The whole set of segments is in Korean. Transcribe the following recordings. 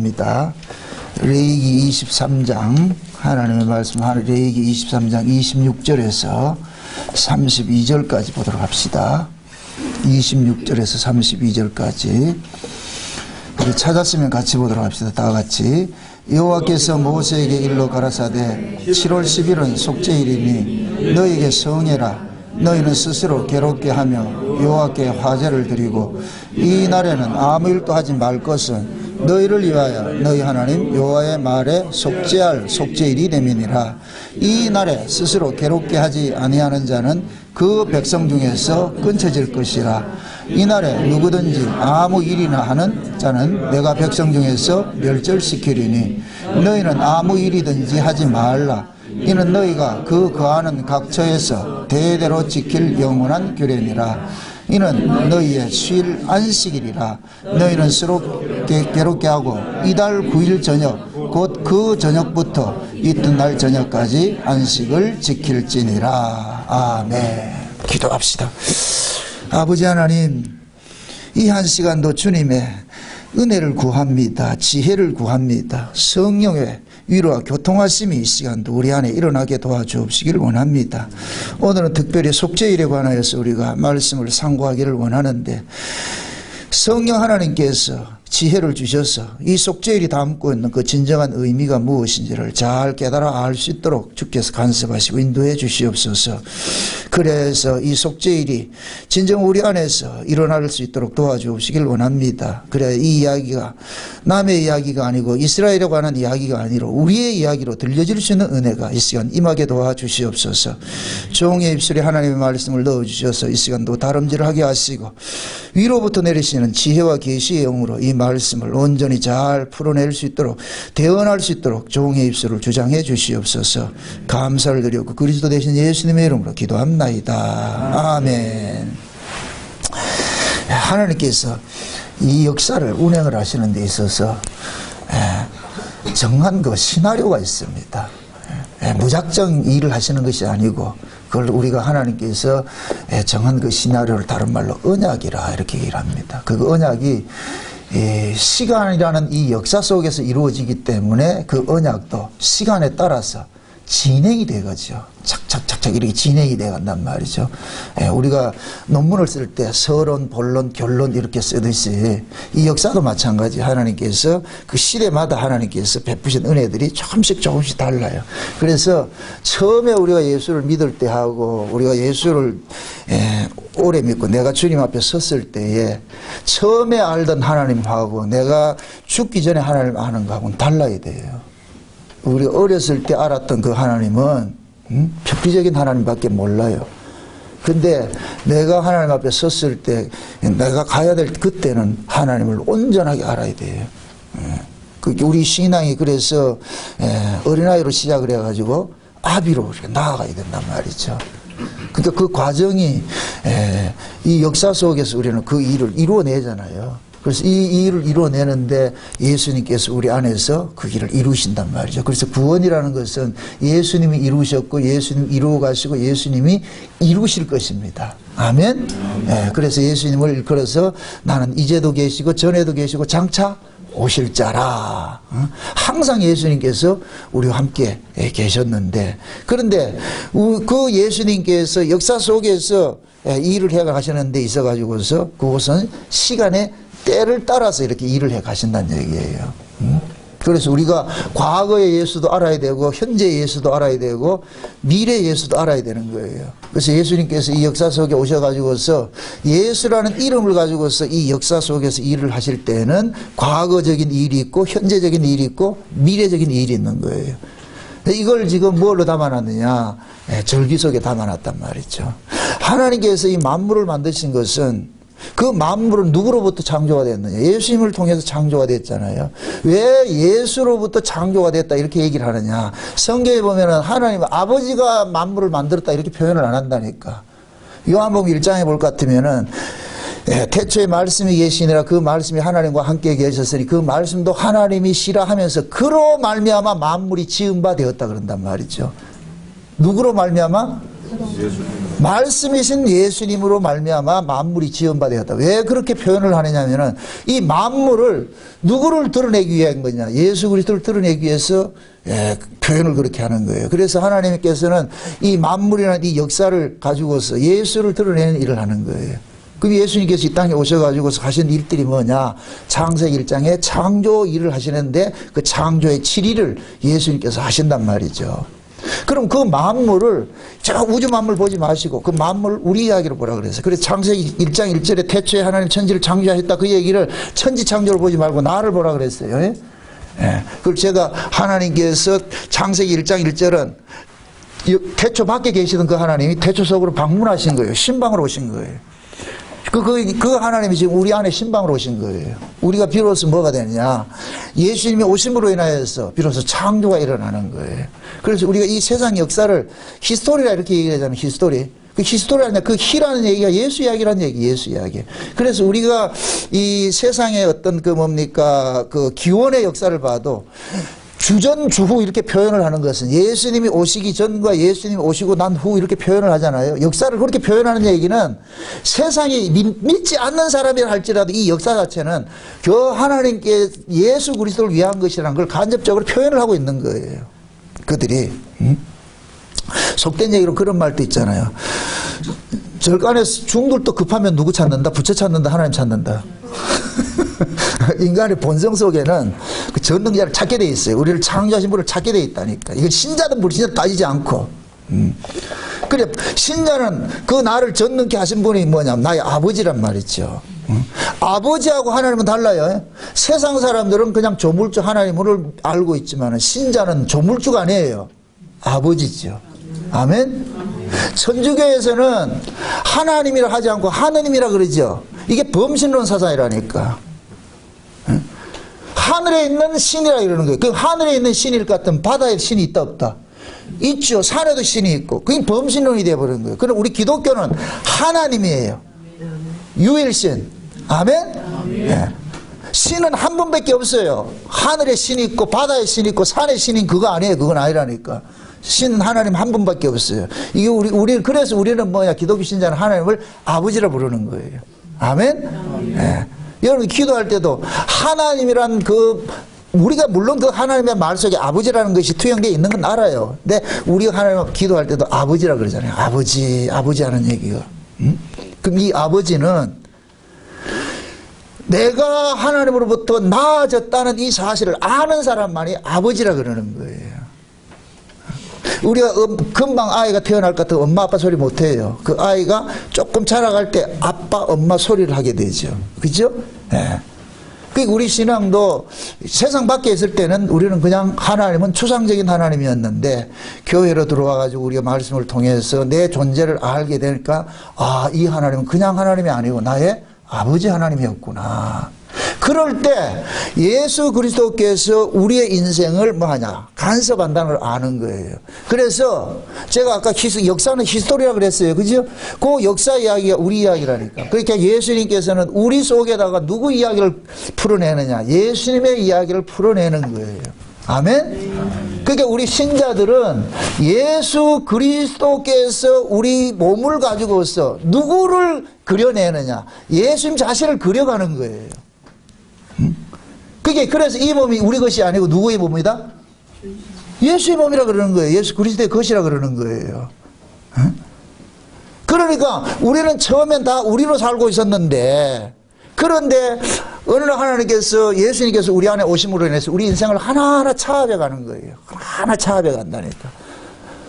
입니다. 레위기 23장 하나님의 말씀 레위기 23장 26절에서 32절까지 보도록 합시다. 26절에서 32절까지 우리 찾았으면 같이 보도록 합시다. 다 같이. 여호와께서 모세에게 일러 가라사대 7월 10일은 속죄일이니 너희에게 성해라. 너희는 스스로 괴롭게 하며 여호와께 화제를 드리고 이 날에는 아무 일도 하지 말 것은 너희를 위하여 너희 하나님 여호와의 말에 속죄할 속죄일이 됨이니라. 이 날에 스스로 괴롭게 하지 아니하는 자는 그 백성 중에서 끊쳐질 것이라. 이 날에 누구든지 아무 일이나 하는 자는 내가 백성 중에서 멸절시키리니 너희는 아무 일이든지 하지 말라. 이는 너희가 그 거하는 각처에서 대대로 지킬 영원한 규례니라. 이는 너희의 수일 안식일이라. 너희는 서로 괴롭게 하고 이달 9일 저녁 곧 그 저녁부터 이튿날 저녁까지 안식을 지킬지니라. 아멘. 기도합시다. 아버지 하나님, 이 한 시간도 주님의 은혜를 구합니다. 지혜를 구합니다. 성령의 위로와 교통하심이 이 시간도 우리 안에 일어나게 도와주옵시기를 원합니다. 오늘은 특별히 속죄일에 관하여서 우리가 말씀을 상고하기를 원하는데 성령 하나님께서 지혜를 주셔서 이 속죄일이 담고 있는 그 진정한 의미가 무엇인지를 잘 깨달아 알 수 있도록 주께서 간섭하시고 인도해 주시옵소서. 그래서 이 속죄일이 진정 우리 안에서 일어날 수 있도록 도와주시길 원합니다. 그래 이 이야기가 남의 이야기가 아니고 이스라엘에 관한 이야기가 아니라 우리의 이야기로 들려질 수 있는 은혜가 이 시간 임하게 도와주시옵소서. 종의 입술에 하나님의 말씀을 넣어주셔서 이 시간도 다름질하게 하시고 위로부터 내리시는 지혜와 계시의 영으로 이 말씀을 온전히 잘 풀어낼 수 있도록 대언할 수 있도록 종의 입술을 주장해 주시옵소서. 감사를 드리고 그리스도 되신 예수님의 이름으로 기도합나이다. 아멘. 하나님께서 이 역사를 운행을 하시는 데 있어서 정한 그 시나리오가 있습니다. 무작정 일을 하시는 것이 아니고 그걸 우리가 하나님께서 정한 그 시나리오를 다른 말로 언약이라 이렇게 얘기를 합니다. 그 언약이 시간이라는 이 역사 속에서 이루어지기 때문에 그 언약도 시간에 따라서 진행이 되거죠. 착착착착 이렇게 진행이 되간단 말이죠. 우리가 논문을 쓸 때 서론, 본론, 결론 이렇게 쓰듯이 이 역사도 마찬가지. 하나님께서 그 시대마다 하나님께서 베푸신 은혜들이 조금씩 달라요. 그래서 처음에 우리가 예수를 믿을 때 하고 우리가 예수를 오래 믿고 내가 주님 앞에 섰을 때에 처음에 알던 하나님하고 내가 죽기 전에 하나님 아는 거하고는 달라야 돼요. 우리 어렸을 때 알았던 그 하나님은 표피적인 하나님밖에 몰라요. 근데 내가 하나님 앞에 섰을 때 내가 가야 될 그때는 하나님을 온전하게 알아야 돼요. 우리 신앙이 그래서 어린아이로 시작을 해가지고 아비로 나아가야 된단 말이죠. 그러니까 그 과정이 이 역사 속에서 우리는 그 일을 이루어내잖아요. 그래서 이 일을 이루어내는데 예수님께서 우리 안에서 그 일을 이루신단 말이죠. 그래서 구원이라는 것은 예수님이 이루셨고 예수님이 이루어 가시고 예수님이 이루실 것입니다. 아멘. 그래서 예수님을 일컬어서 나는 이제도 계시고 전에도 계시고 장차 오실 자라. 항상 예수님께서 우리와 함께 계셨는데 그런데 그 예수님께서 역사 속에서 일을 해 가시는 데 있어 가지고서 그것은 시간의 때를 따라서 이렇게 일을 해 가신다는 얘기예요. 그래서 우리가 과거의 예수도 알아야 되고 현재의 예수도 알아야 되고 미래의 예수도 알아야 되는 거예요. 그래서 예수님께서 이 역사 속에 오셔가지고서 예수라는 이름을 가지고서 이 역사 속에서 일을 하실 때는 과거적인 일이 있고 현재적인 일이 있고 미래적인 일이 있는 거예요. 이걸 지금 뭘로 담아놨느냐? 절기 속에 담아놨단 말이죠. 하나님께서 이 만물을 만드신 것은 그 만물은 누구로부터 창조가 됐느냐? 예수님을 통해서 창조가 됐잖아요. 왜 예수로부터 창조가 됐다 이렇게 얘기를 하느냐? 성경에 보면은 하나님 아버지가 만물을 만들었다 이렇게 표현을 안 한다니까. 요한복음 1장에 볼 것 같으면은 태초에 말씀이 계시니라 그 말씀이 하나님과 함께 계셨으니 그 말씀도 하나님이 시라 하면서 그로 말미암아 만물이 지은 바 되었다 그런단 말이죠. 누구로 말미암아? 말씀이신 예수님으로 말미암아 만물이 지음바 되었다. 왜 그렇게 표현을 하느냐면은 이 만물을 누구를 드러내기 위한 거냐? 예수 그리스도를 드러내기 위해서 표현을 그렇게 하는 거예요. 그래서 하나님께서는 이 만물이라는 이 역사를 가지고서 예수를 드러내는 일을 하는 거예요. 그 예수님께서 이 땅에 오셔가지고서 하신 일들이 뭐냐? 창세기 1장에 창조 일을 하시는데 그 창조의 7일을 예수님께서 하신단 말이죠. 그럼 그 만물을 제가 우주 만물 보지 마시고 그 만물 우리 이야기로 보라 그랬어요. 그래서 창세기 1장 1절에 태초에 하나님 천지를 창조하셨다 그 얘기를 천지 창조를 보지 말고 나를 보라 그랬어요. 예? 그걸 제가 하나님께서 창세기 1장 1절은 태초 밖에 계시던 그 하나님이 태초 속으로 방문하신 거예요. 신방으로 오신 거예요. 그 하나님이 지금 우리 안에 신방으로 오신 거예요. 우리가 비로소 뭐가 되느냐? 예수님이 오심으로 인하여서 비로소 창조가 일어나는 거예요. 그래서 우리가 이 세상 역사를 히스토리라 이렇게 얘기하잖아요. 히스토리. 그 히스토리라는 그 히라는 얘기가 예수 이야기라는 얘기, 예수 이야기. 그래서 우리가 이 세상의 어떤 그 뭡니까? 그 기원의 역사를 봐도 주전, 주후 이렇게 표현을 하는 것은 예수님이 오시기 전과 예수님이 오시고 난 후 이렇게 표현을 하잖아요. 역사를 그렇게 표현하는 얘기는 세상이 믿지 않는 사람이라 할지라도 이 역사 자체는 그 하나님께 예수 그리스도를 위한 것이라는 걸 간접적으로 표현을 하고 있는 거예요. 그들이. 속된 얘기로 그런 말도 있잖아요. 절간에 중들도 급하면 누구 찾는다? 부처 찾는다? 하나님 찾는다? 인간의 본성 속에는 그 전능자를 찾게 돼 있어요. 우리를 창조하신 분을 찾게 돼 있다니까. 이건 신자든 불신자든 따지지 않고. 그래, 신자는 그 나를 전능케 하신 분이 뭐냐면 나의 아버지란 말이죠. 아버지하고 하나님은 달라요. 세상 사람들은 그냥 조물주 하나님을 알고 있지만 신자는 조물주가 아니에요. 아버지죠. 아멘? 천주교에서는 하나님이라 하지 않고 하느님이라 그러죠. 이게 범신론 사상이라니까. 하늘에 있는 신이라 이러는 거예요. 그 하늘에 있는 신일 것 같으면 바다에 신이 있다 없다? 있죠. 산에도 신이 있고. 그게 범신론이 되어버린 거예요. 그럼 우리 기독교는 하나님이에요. 유일신. 아멘? 네. 신은 한 분밖에 없어요. 하늘에 신이 있고 바다에 신이 있고 산에 신이 그거 아니에요. 그건 아니라니까. 신 하나님 한 분밖에 없어요. 이게 우리 그래서 우리는 뭐냐? 기독교 신자는 하나님을 아버지라 부르는 거예요. 아멘? 네. 여러분 기도할 때도 하나님이란 우리가 물론 그 하나님의 말 속에 아버지라는 것이 투영되어 있는 건 알아요. 근데 우리가 하나님 기도할 때도 아버지라 그러잖아요. 아버지 하는 얘기가. 그럼 이 아버지는 내가 하나님으로부터 나아졌다는 이 사실을 아는 사람만이 아버지라 그러는 거예요. 우리가 금방 아이가 태어날 것 같으면 엄마 아빠 소리 못해요. 그 아이가 조금 자라갈 때 아빠 엄마 소리를 하게 되죠. 그죠? 네. 그러니까 우리 신앙도 세상 밖에 있을 때는 우리는 그냥 하나님은 추상적인 하나님이었는데 교회로 들어와 가지고 우리가 말씀을 통해서 내 존재를 알게 되니까 이 하나님은 그냥 하나님이 아니고 나의 아버지 하나님이었구나. 그럴 때 예수 그리스도께서 우리의 인생을 뭐하냐? 간섭한다는 걸 아는 거예요. 그래서 제가 아까 역사는 히스토리라고 그랬어요. 그죠? 그 역사 이야기가 우리 이야기라니까. 그러니까 예수님께서는 우리 속에다가 누구 이야기를 풀어내느냐? 예수님의 이야기를 풀어내는 거예요. 아멘? 그러니까 우리 신자들은 예수 그리스도께서 우리 몸을 가지고서 누구를 그려내느냐? 예수님 자신을 그려가는 거예요. 그래서 이 몸이 우리 것이 아니고 누구의 몸이다? 예수의 몸이라 그러는 거예요. 예수 그리스도의 것이라 그러는 거예요. 그러니까 우리는 처음엔 다 우리로 살고 있었는데 그런데 어느 날 하나님께서 예수님께서 우리 안에 오심으로 인해서 우리 인생을 하나하나 차압해 가는 거예요. 하나 차압해 간다니까.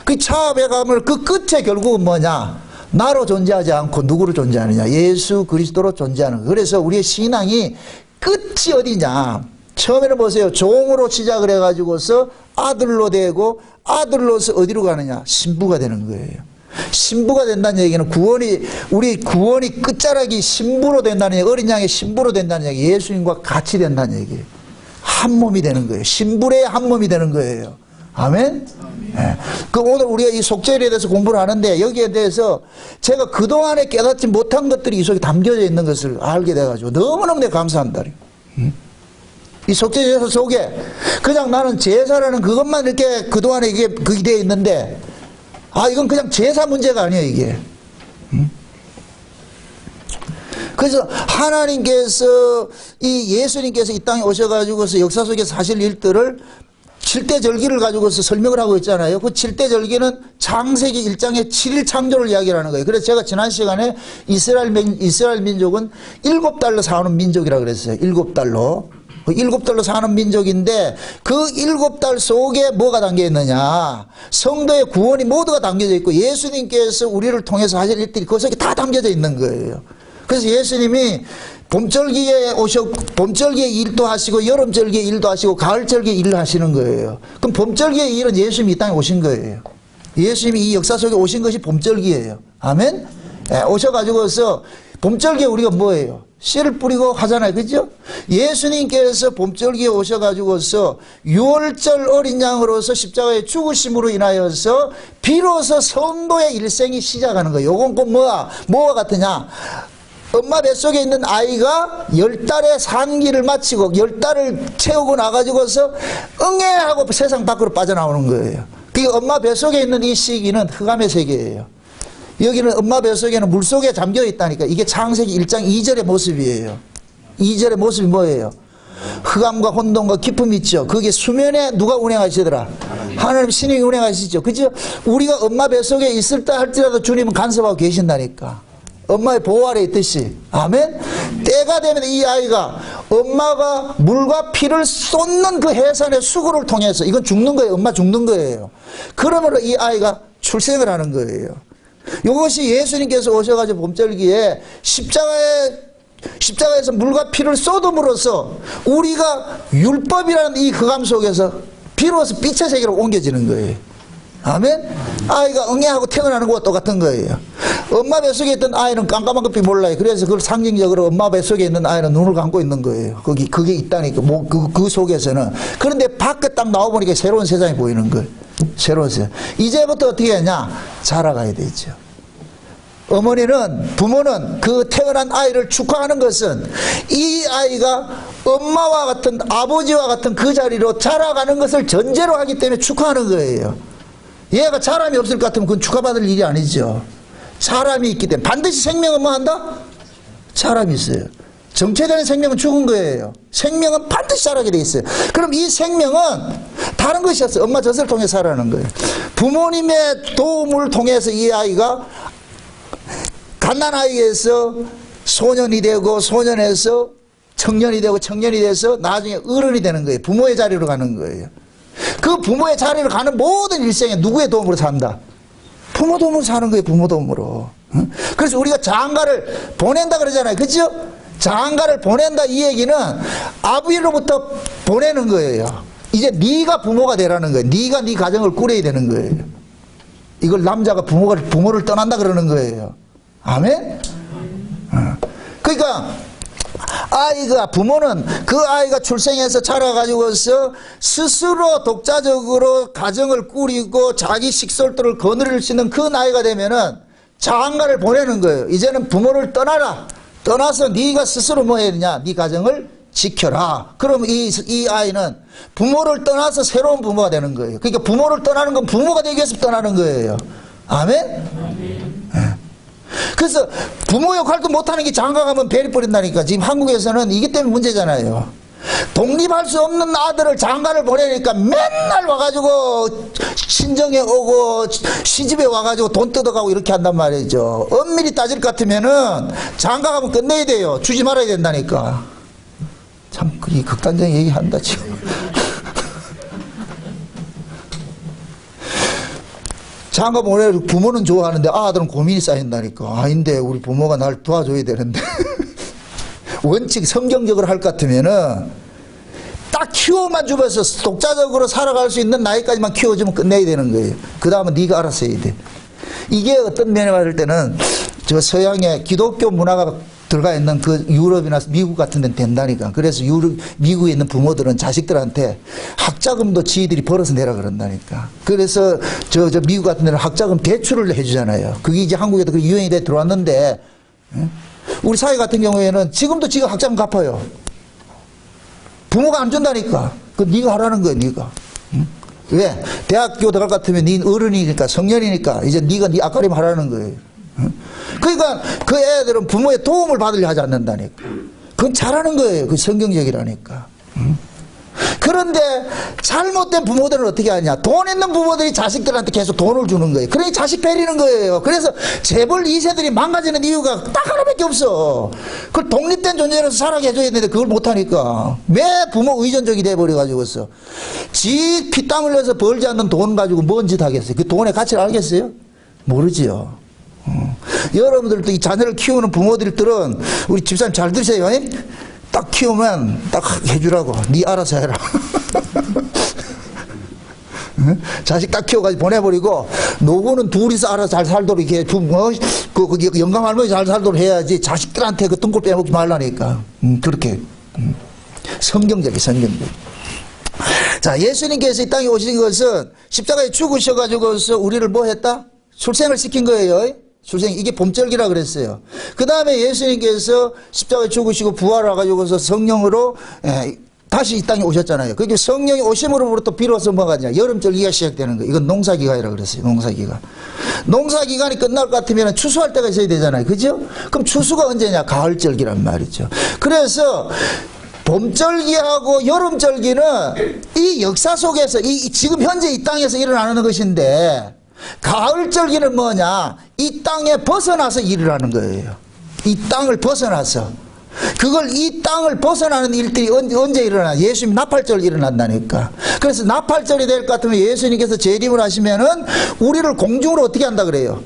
그 차압해 감을 그 끝에 결국은 뭐냐? 나로 존재하지 않고 누구로 존재하느냐? 예수 그리스도로 존재하는 거예요. 그래서 우리의 신앙이 끝이 어디냐? 처음에는 보세요. 종으로 시작을 해가지고서 아들로 되고 아들로서 어디로 가느냐? 신부가 되는 거예요. 신부가 된다는 얘기는 우리 구원이 끝자락이 신부로 된다는 얘기, 어린 양의 신부로 된다는 얘기, 예수님과 같이 된다는 얘기예요. 한 몸이 되는 거예요. 신부의 한 몸이 되는 거예요. 아멘? 네. 오늘 우리가 이 속죄일에 대해서 공부를 하는데 여기에 대해서 제가 그동안에 깨닫지 못한 것들이 이 속에 담겨져 있는 것을 알게 돼가지고 너무너무 내가 감사한다. 이 속죄제 속에 그냥 나는 제사라는 그것만 이렇게 그동안에 이게 그게 되어 있는데 이건 그냥 제사 문제가 아니에요. 이게 그래서 하나님께서 이 예수님께서 이 땅에 오셔가지고서 역사 속에서 하실 일들을 7대 절기를 가지고서 설명을 하고 있잖아요. 그 7대 절기는 창세기 1장의 7일 창조를 이야기하는 거예요. 그래서 제가 지난 시간에 이스라엘 민족은 7달로 사는 민족이라고 그랬어요. 7달로. 7달로 사는 민족인데 그 7달 속에 뭐가 담겨 있느냐. 성도의 구원이 모두가 담겨져 있고 예수님께서 우리를 통해서 하실 일들이 그 속에 다 담겨져 있는 거예요. 그래서 예수님이 봄절기에 일도 하시고 여름절기에 일도 하시고 가을절기에 일을 하시는 거예요. 그럼 봄절기의 일은 예수님이 이 땅에 오신 거예요. 예수님이 이 역사 속에 오신 것이 봄절기예요. 아멘? 네, 오셔가지고서 봄절기에 우리가 뭐예요? 씨를 뿌리고 하잖아요. 그죠? 예수님께서 봄절기에 오셔가지고서 6월절 어린 양으로서 십자가의 죽으심으로 인하여서 비로소 성도의 일생이 시작하는 거예요. 요건 꼭 뭐와 같으냐? 엄마 뱃속에 있는 아이가 10달의 산기를 마치고 10달을 채우고 나가지고서 응애하고 세상 밖으로 빠져나오는 거예요. 그게 엄마 뱃속에 있는 이 시기는 흑암의 세계예요. 여기는 엄마 뱃속에는 물속에 잠겨 있다니까. 이게 창세기 1장 2절의 모습이에요. 2절의 모습이 뭐예요? 흑암과 혼돈과 기쁨이 있죠. 그게 수면에 누가 운행하시더라? 하나님 신이 운행하시죠. 그죠? 우리가 엄마 뱃속에 있을 때 할지라도 주님은 간섭하고 계신다니까. 엄마의 보호 아래 있듯이. 아멘? 때가 되면 이 아이가 엄마가 물과 피를 쏟는 그 해산의 수고를 통해서 이건 죽는 거예요. 엄마 죽는 거예요. 그러므로 이 아이가 출생을 하는 거예요. 이것이 예수님께서 오셔가지고 봄절기에 십자가에서 물과 피를 쏟음으로써 우리가 율법이라는 이 흑암 속에서 비로소 빛의 세계로 옮겨지는 거예요. 아멘? 아이가 응애하고 태어나는 것과 똑같은 거예요. 엄마 뱃속에 있던 아이는 깜깜한 것밖에 몰라요. 그래서 그걸 상징적으로 엄마 뱃속에 있는 아이는 눈을 감고 있는 거예요. 그게 있다니까. 그 속에서는. 그런데 밖에 딱 나와보니까 새로운 세상이 보이는 거예요. 새로운 세상. 이제부터 어떻게 하냐? 자라가야 되죠. 부모는 그 태어난 아이를 축하하는 것은 이 아이가 엄마와 같은 아버지와 같은 그 자리로 자라가는 것을 전제로 하기 때문에 축하하는 거예요. 얘가 사람이 없을 것 같으면 그건 축하받을 일이 아니죠. 사람이 있기 때문에 반드시 생명은 뭐 한다? 사람이 있어요. 정체되는 생명은 죽은 거예요. 생명은 반드시 자라게 돼 있어요. 그럼 이 생명은 다른 것이 없어요. 엄마 젖을 통해 살아가는 거예요. 부모님의 도움을 통해서 이 아이가 갓난아이에서 소년이 되고 소년에서 청년이 되고 청년이 돼서 나중에 어른이 되는 거예요. 부모의 자리로 가는 거예요. 그 부모의 자리로 가는 모든 일생에 누구의 도움으로 산다? 부모 도움으로 사는 거예요. 부모 도움으로. 그래서 우리가 장가를 보낸다 그러잖아요. 그죠? 장가를 보낸다 이 얘기는 아버지로부터 보내는 거예요. 이제 네가 부모가 되라는 거예요. 네가 네 가정을 꾸려야 되는 거예요. 이걸 남자가 부모를 떠난다 그러는 거예요. 아멘? 그러니까 부모는 그 아이가 출생해서 자라가지고서 스스로 독자적으로 가정을 꾸리고 자기 식솔들을 거느릴 수 있는 그 나이가 되면은 장가를 보내는 거예요. 이제는 부모를 떠나라. 떠나서 네가 스스로 뭐 해야 되냐? 네 가정을 지켜라. 그럼 이 아이는 부모를 떠나서 새로운 부모가 되는 거예요. 그러니까 부모를 떠나는 건 부모가 되기 위해서 떠나는 거예요. 아멘? 그래서 부모 역할도 못하는 게 장가 가면 배를 버린다니까. 지금 한국에서는 이게 때문에 문제잖아요. 독립할 수 없는 아들을 장가를 보내니까 맨날 와가지고 친정에 오고 시집에 와가지고 돈 뜯어가고 이렇게 한단 말이죠. 엄밀히 따질 것 같으면은 장가 가면 끝내야 돼요. 주지 말아야 된다니까. 참 이 극단적인 얘기한다 지금. 장가 보내고 부모는 좋아하는데 아들은 고민이 쌓인다니까. 아닌데 우리 부모가 날 도와줘야 되는데. 원칙 성경적으로 할 것 같으면은 딱 키워만 주면서 독자적으로 살아갈 수 있는 나이까지만 키워주면 끝내야 되는 거예요. 그 다음은 네가 알아서 해야 돼. 이게 어떤 면에 봤을 때는 저 서양의 기독교 문화가 들어가 있는 그 유럽이나 미국 같은 데는 된다니까. 그래서 미국에 있는 부모들은 자식들한테 학자금도 지들이 벌어서 내라 그런다니까. 그래서 저 미국 같은 데는 학자금 대출을 해주잖아요. 그게 이제 한국에도 그 유행이 돼 들어왔는데, 우리 사회 같은 경우에는 지금도 지가 학자금 갚아요. 부모가 안 준다니까. 그 네가 하라는 거야, 네가. 왜? 대학교 들어갈 것 같으면 네 어른이니까 성년이니까 이제 네가 네 앞가림 하라는 거예요. 그러니까 그 애들은 부모의 도움을 받으려 하지 않는다니까. 그건 잘하는 거예요. 그 성경적이라니까. 그런데 잘못된 부모들은 어떻게 하냐? 돈 있는 부모들이 자식들한테 계속 돈을 주는 거예요. 그러니 자식 베리는 거예요. 그래서 재벌 2세들이 망가지는 이유가 딱 하나밖에 없어. 그걸 독립된 존재로서 살아게 해줘야 되는데 그걸 못하니까 매 부모 의존적이 돼버려가지고서 지 피땀 흘려서 벌지 않는 돈 가지고 뭔 짓 하겠어요? 그 돈의 가치를 알겠어요? 모르지요. 여러분들도 이 자녀를 키우는 부모들은 우리 집사님 잘 들으세요. 딱 키우면 딱 해주라고. 네 알아서 해라. 자식 딱 키워가지고 보내버리고 노고는 둘이서 알아서 잘 살도록 이렇게 영감 할머니 잘 살도록 해야지 자식들한테 그 등골 빼먹지 말라니까. 그렇게 성경적이 성경적. 자, 예수님께서 이 땅에 오신 것은 십자가에 죽으셔가지고서 우리를 뭐 했다? 출생을 시킨 거예요. 출생, 이게 봄절기라 그랬어요. 그 다음에 예수님께서 십자가에 죽으시고 부활하셔가지고서 성령으로 다시 이 땅에 오셨잖아요. 그게 성령이 오심으로부터 비로소 뭐가 되냐? 여름절기가 시작되는 거예요. 이건 농사기간이라 그랬어요. 농사기간. 농사기간이 끝날 것 같으면 추수할 때가 있어야 되잖아요. 그죠? 그럼 추수가 언제냐? 가을절기란 말이죠. 그래서 봄절기하고 여름절기는 이 역사 속에서 지금 현재 이 땅에서 일어나는 것인데 가을절기는 뭐냐? 이 땅에 벗어나서 일을 하는 거예요. 이 땅을 벗어나서. 그걸 이 땅을 벗어나는 일들이 언제 일어나? 예수님 나팔절 일어난다니까. 그래서 나팔절이 될 것 같으면 예수님께서 재림을 하시면은 우리를 공중으로 어떻게 한다 그래요?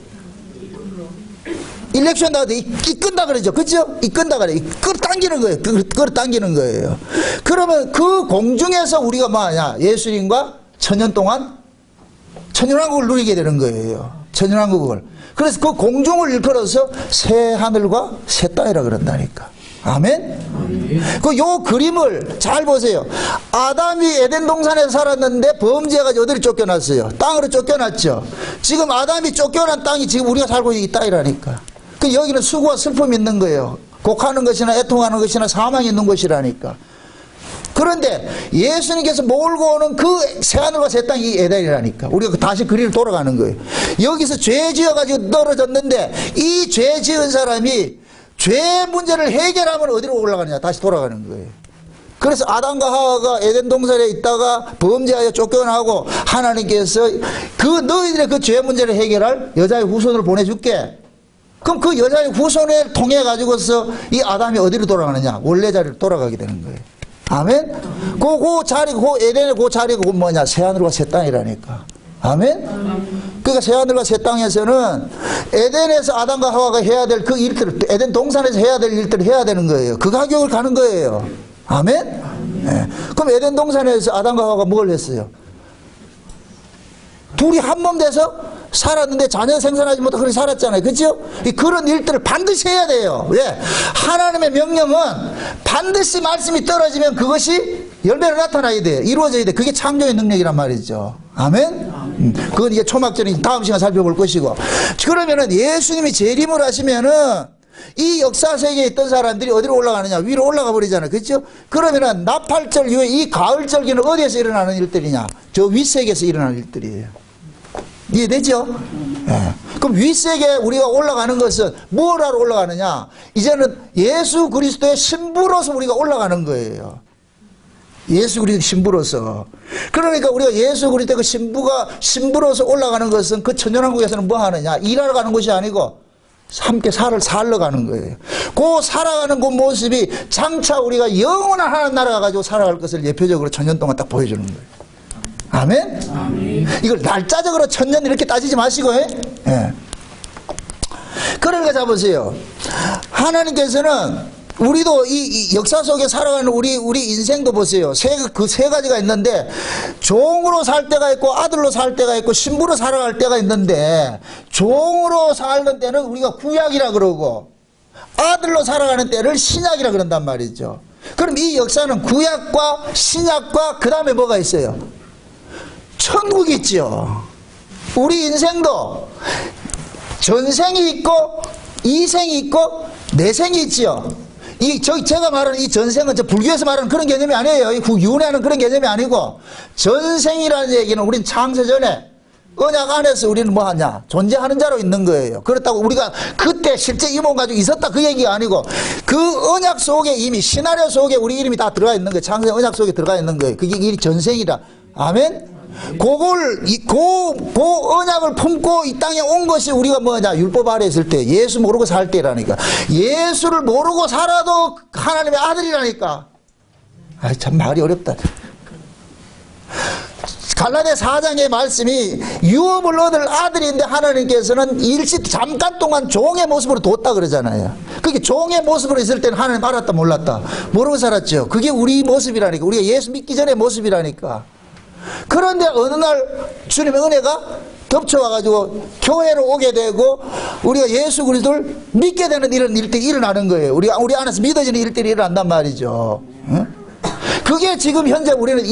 일렉션 나도 이끈다 그러죠. 그죠? 이끈다 그래요. 끌어당기는 거예요. 끌어당기는 거예요. 그러면 그 공중에서 우리가 뭐하냐? 예수님과 천년 동안 천년왕국을 누리게 되는 거예요. 천년왕국을. 그래서 그 공중을 일컬어서 새 하늘과 새 땅이라 그런다니까. 아멘? 그 요 그림을 잘 보세요. 아담이 에덴 동산에서 살았는데 범죄해가지고 어디로 쫓겨났어요? 땅으로 쫓겨났죠. 지금 아담이 쫓겨난 땅이 지금 우리가 살고 있는 이 땅이라니까. 그 여기는 수고와 슬픔이 있는 거예요. 곡하는 것이나 애통하는 것이나 사망이 있는 것이라니까. 그런데 예수님께서 몰고 오는 그 새하늘과 새 땅이 에덴이라니까. 우리가 다시 그리로 돌아가는 거예요. 여기서 죄 지어가지고 떨어졌는데 이 죄 지은 사람이 죄 문제를 해결하면 어디로 올라가느냐? 다시 돌아가는 거예요. 그래서 아담과 하와가 에덴 동산에 있다가 범죄하여 쫓겨나고 하나님께서 그 너희들의 그 죄 문제를 해결할 여자의 후손을 보내줄게. 그럼 그 여자의 후손을 통해 가지고서 이 아담이 어디로 돌아가느냐? 원래 자리로 돌아가게 되는 거예요. 아멘? 그 자리, 그 에덴의 그 자리가 그 뭐냐? 새하늘과 새 땅이라니까. 아멘? 그러니까 새하늘과 새 땅에서는 에덴에서 아담과 하와가 해야 될 그 일들을, 에덴 동산에서 해야 될 일들을 해야 되는 거예요. 그 가격을 가는 거예요. 아멘? 네. 그럼 에덴 동산에서 아담과 하와가 뭘 했어요? 둘이 한 몸 돼서 살았는데 자녀 생산하지 못하고 그렇게 살았잖아요. 그렇죠? 그런 일들을 반드시 해야 돼요. 왜? 하나님의 명령은 반드시 말씀이 떨어지면 그것이 열매로 나타나야 돼요. 이루어져야 돼. 그게 창조의 능력이란 말이죠. 아멘? 그건 이제 초막절인 다음 시간 살펴볼 것이고. 그러면은 예수님이 재림을 하시면은 이 역사 세계에 있던 사람들이 어디로 올라가느냐? 위로 올라가 버리잖아요. 그렇죠? 그러면은 나팔절 이후에 이 가을절기는 어디에서 일어나는 일들이냐? 저 윗세계에서 일어나는 일들이에요. 이해되죠? 네. 그럼 윗세계에 우리가 올라가는 것은 뭘 하러 올라가느냐? 이제는 예수 그리스도의 신부로서 우리가 올라가는 거예요. 예수 그리스도 신부로서. 그러니까 우리가 예수 그리스도 그 신부로서 올라가는 것은 그 천년왕국에서는 뭐 하느냐? 일하러 가는 것이 아니고 함께 살러 가는 거예요. 그 살아가는 그 모습이 장차 우리가 영원한 하나님 나라가 가지고 살아갈 것을 예표적으로 천년 동안 딱 보여주는 거예요. 아멘? 아멘. 이걸 날짜적으로 천년 이렇게 따지지 마시고, 예. 그러니까 잡으세요. 하나님께서는 우리도 이 역사 속에 살아가는 우리 인생도 보세요. 그 세 가지가 있는데, 종으로 살 때가 있고, 아들로 살 때가 있고, 신부로 살아갈 때가 있는데, 종으로 살던 때는 우리가 구약이라 그러고, 아들로 살아가는 때를 신약이라 그런단 말이죠. 그럼 이 역사는 구약과 신약과 그 다음에 뭐가 있어요? 천국이 있죠. 우리 인생도 전생이 있고 이생이 있고 내생이 있죠. 제가 말하는 이 전생은 불교에서 말하는 그런 개념이 아니에요. 윤회하는 그런 개념이 아니고 전생이라는 얘기는 우린 창세 전에 언약 안에서 우리는 뭐 하냐? 존재하는 자로 있는 거예요. 그렇다고 우리가 그때 실제 이 몸 가지고 있었다 그 얘기가 아니고 그 언약 속에 이미 시나리오 속에 우리 이름이 다 들어가 있는 거예요. 창세 언약 속에 들어가 있는 거예요. 그게 이 전생이라. 아멘? 그걸, 그 언약을 품고 이 땅에 온 것이 우리가 뭐냐? 율법 아래 있을 때, 예수 모르고 살 때라니까. 예수를 모르고 살아도 하나님의 아들이라니까. 아이, 참 말이 어렵다. 갈라디아 4장의 말씀이 유업을 얻을 아들인데 하나님께서는 일시 잠깐 동안 종의 모습으로 뒀다 그러잖아요. 그게 종의 모습으로 있을 때는 하나님 알았다 몰랐다? 모르고 살았죠. 그게 우리 모습이라니까. 우리가 예수 믿기 전의 모습이라니까. 그런데 어느 날 주님의 은혜가 덮쳐와가지고 교회로 오게 되고 우리가 예수 그리스도를 믿게 되는 이런 일들이 일어나는 거예요. 우리 안에서 믿어지는 일들이 일어난단 말이죠. 응? 그게 지금 현재 우리는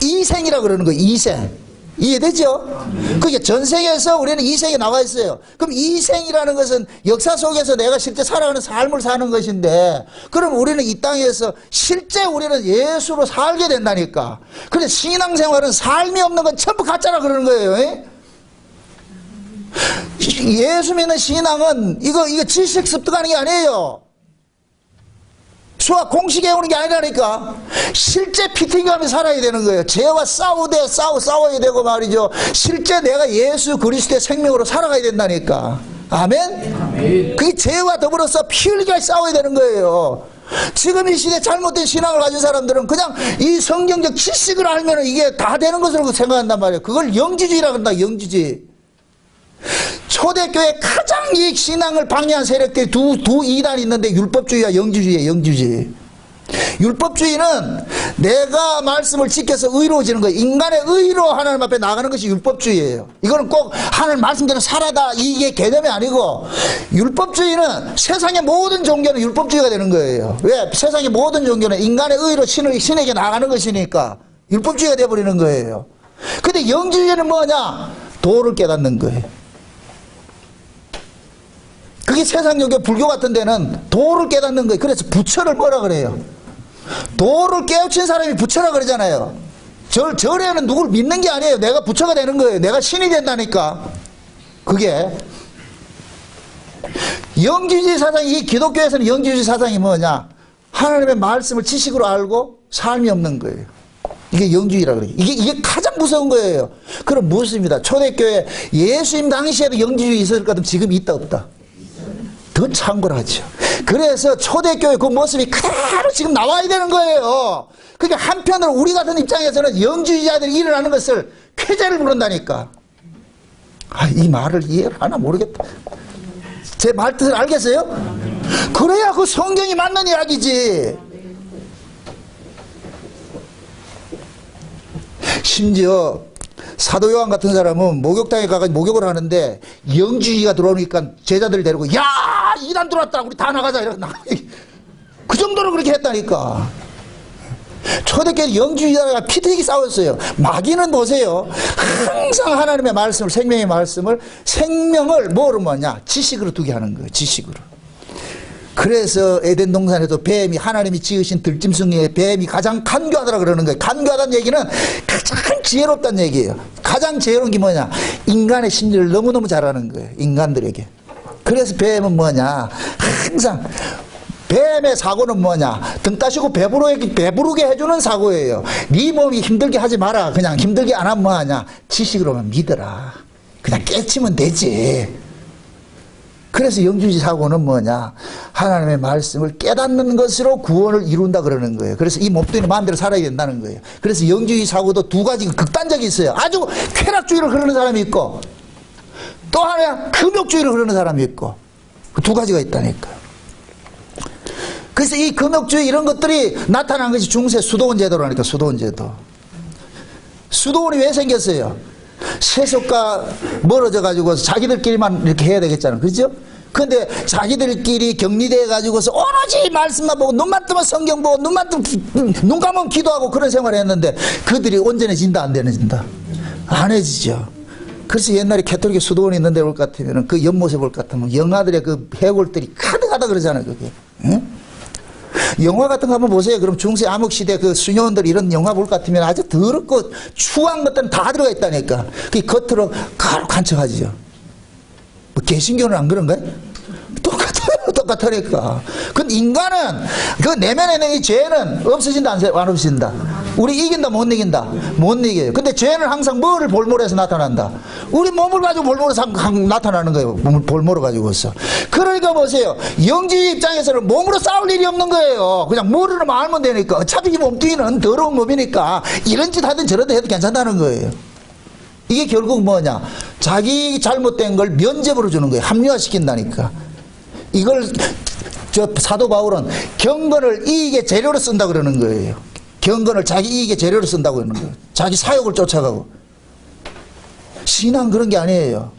이생이라 그러는 거예요. 이생. 이해되죠? 그게 전생에서 우리는 이생에 나와 있어요. 그럼 이생이라는 것은 역사 속에서 내가 실제 살아가는 삶을 사는 것인데, 그럼 우리는 이 땅에서 실제 우리는 예수로 살게 된다니까. 그런데 신앙생활은 삶이 없는 건 전부 가짜라 그러는 거예요. 에? 예수 믿는 신앙은 이거 지식 습득하는 게 아니에요. 수학 공식에 오는 게 아니라니까. 실제 피팅감이 살아야 되는 거예요. 죄와 싸워야 되고 말이죠. 실제 내가 예수 그리스도의 생명으로 살아가야 된다니까. 아멘? 그게 죄와 더불어서 피 흘리게 싸워야 되는 거예요. 지금 이 시대 잘못된 신앙을 가진 사람들은 그냥 이 성경적 지식을 알면 이게 다 되는 것으로 생각한단 말이에요. 그걸 영지주의라고 한다. 영지주의. 초대교회 가장 이 신앙을 방해한 세력들이 두 이단이 있는데 율법주의와 영지주의예요. 영지주의. 율법주의는 내가 말씀을 지켜서 의로워지는 거예요. 인간의 의로 하나님 앞에 나가는 것이 율법주의예요. 이거는 꼭 하나님 말씀대로 살아다 이게 개념이 아니고, 율법주의는 세상의 모든 종교는 율법주의가 되는 거예요. 왜? 세상의 모든 종교는 인간의 의로 신에게 나가는 것이니까 율법주의가 되어버리는 거예요. 근데 영지주의는 뭐냐? 도를 깨닫는 거예요. 그게 세상 종교 불교 같은 데는 도를 깨닫는 거예요. 그래서 부처를 뭐라 그래요? 도를 깨우친 사람이 부처라 그러잖아요. 절에는 누구를 믿는 게 아니에요. 내가 부처가 되는 거예요. 내가 신이 된다니까. 그게 영지주의 사상이, 이 기독교에서는 영지주의 사상이 뭐냐? 하나님의 말씀을 지식으로 알고 삶이 없는 거예요. 이게 영지주의라 그래요. 이게 가장 무서운 거예요. 그럼 무엇입니다? 초대교회 예수님 당시에도 영지주의 있었을 것 같으면 지금 있다 없다? 더 창궐하죠. 그래서 초대교회 그 모습이 그대로 지금 나와야 되는 거예요. 그러니까 한편으로 우리 같은 입장에서는 영지주의자들이 일어나는 것을 쾌재를 부른다니까. 이 말을 이해하나 모르겠다. 제 말뜻을 알겠어요? 그래야 그 성경이 맞는 이야기지. 심지어 사도 요한 같은 사람은 목욕탕에 가서 목욕을 하는데 영주의가 들어오니까 제자들 데리고, 야, 이단 들어왔다, 우리 다 나가자, 이러고 그 정도로 그렇게 했다니까. 초대교회 영주의자가 피튀기 싸웠어요. 마귀는 보세요. 항상 하나님의 말씀을, 생명의 말씀을, 생명을 뭐로 뭐냐? 지식으로 두게 하는 거예요. 지식으로. 그래서 에덴 동산에도 뱀이, 하나님이 지으신 들짐승의 뱀이 가장 간교하더라 그러는 거예요. 간교하다는 얘기는 가장 지혜롭다는 얘기예요. 가장 지혜로운 게 뭐냐? 인간의 심리를 너무너무 잘 아는 거예요. 인간들에게. 그래서 뱀은 뭐냐? 항상 뱀의 사고는 뭐냐? 등 따시고 배부르게 해주는 사고예요. 네 몸이 힘들게 하지 마라. 그냥 힘들게 안 하면 뭐하냐? 지식으로만 믿어라. 그냥 깨치면 되지. 그래서 영주주의 사고는 뭐냐? 하나님의 말씀을 깨닫는 것으로 구원을 이룬다 그러는 거예요. 그래서 이 몸뚱이 마음대로 살아야 된다는 거예요. 그래서 영주주의 사고도 두 가지가 극단적이 있어요. 아주 쾌락주의를 흐르는 사람이 있고, 또 하나 금욕주의를 흐르는 사람이 있고, 그 두 가지가 있다니까요. 그래서 이 금욕주의 이런 것들이 나타난 것이 중세 수도원 제도라니까. 수도원 제도. 수도원이 왜 생겼어요? 세속과 멀어져 가지고서 자기들끼리만 이렇게 해야 되겠잖아요. 그죠? 근데 자기들끼리 격리돼 가지고서 오로지 말씀만 보고, 눈만 뜨면 성경 보고, 눈 감으면 기도하고 그런 생활을 했는데, 그들이 온전해진다 안 되는진다? 안 해지죠. 그래서 옛날에 캐톨릭 수도원이 있는 데 올 것 같으면, 그 옆모습 볼 것 같으면 영아들의 그 해골들이 가득하다 그러잖아요. 그게. 응? 영화 같은 거 한번 보세요. 그럼 중세 암흑시대 그 수녀원들 이런 영화 볼 것 같으면 아주 더럽고 추한 것들은 다 들어가 있다니까. 그 겉으로 가혹한 척 하죠. 뭐 개신교는 안 그런가요? 똑같으니까. 근데 인간은 그 내면에 있는 이 죄는 없어진다 안 없어진다? 우리 이긴다 못 이긴다? 못 이겨요. 근데 죄는 항상 뭐를 볼모로해서 나타난다? 우리 몸을 가지고 볼모로서 나타나는 거예요. 몸을 볼모로 가지고서. 그러니까 보세요. 영주의 입장에서는 몸으로 싸울 일이 없는 거예요. 그냥 모르면 알면 되니까. 어차피 이 몸뚱이는 더러운 몸이니까 이런 짓 하든 저런 짓 해도 괜찮다는 거예요. 이게 결국 뭐냐? 자기 잘못된 걸 면죄부로 주는 거예요. 합리화시킨다니까. 이걸 사도 바울은 경건을 이익의 재료로 쓴다 그러는 거예요. 경건을 자기 이익의 재료로 쓴다고 그러는 거예요. 자기 사욕을 쫓아가고. 신앙 그런 게 아니에요.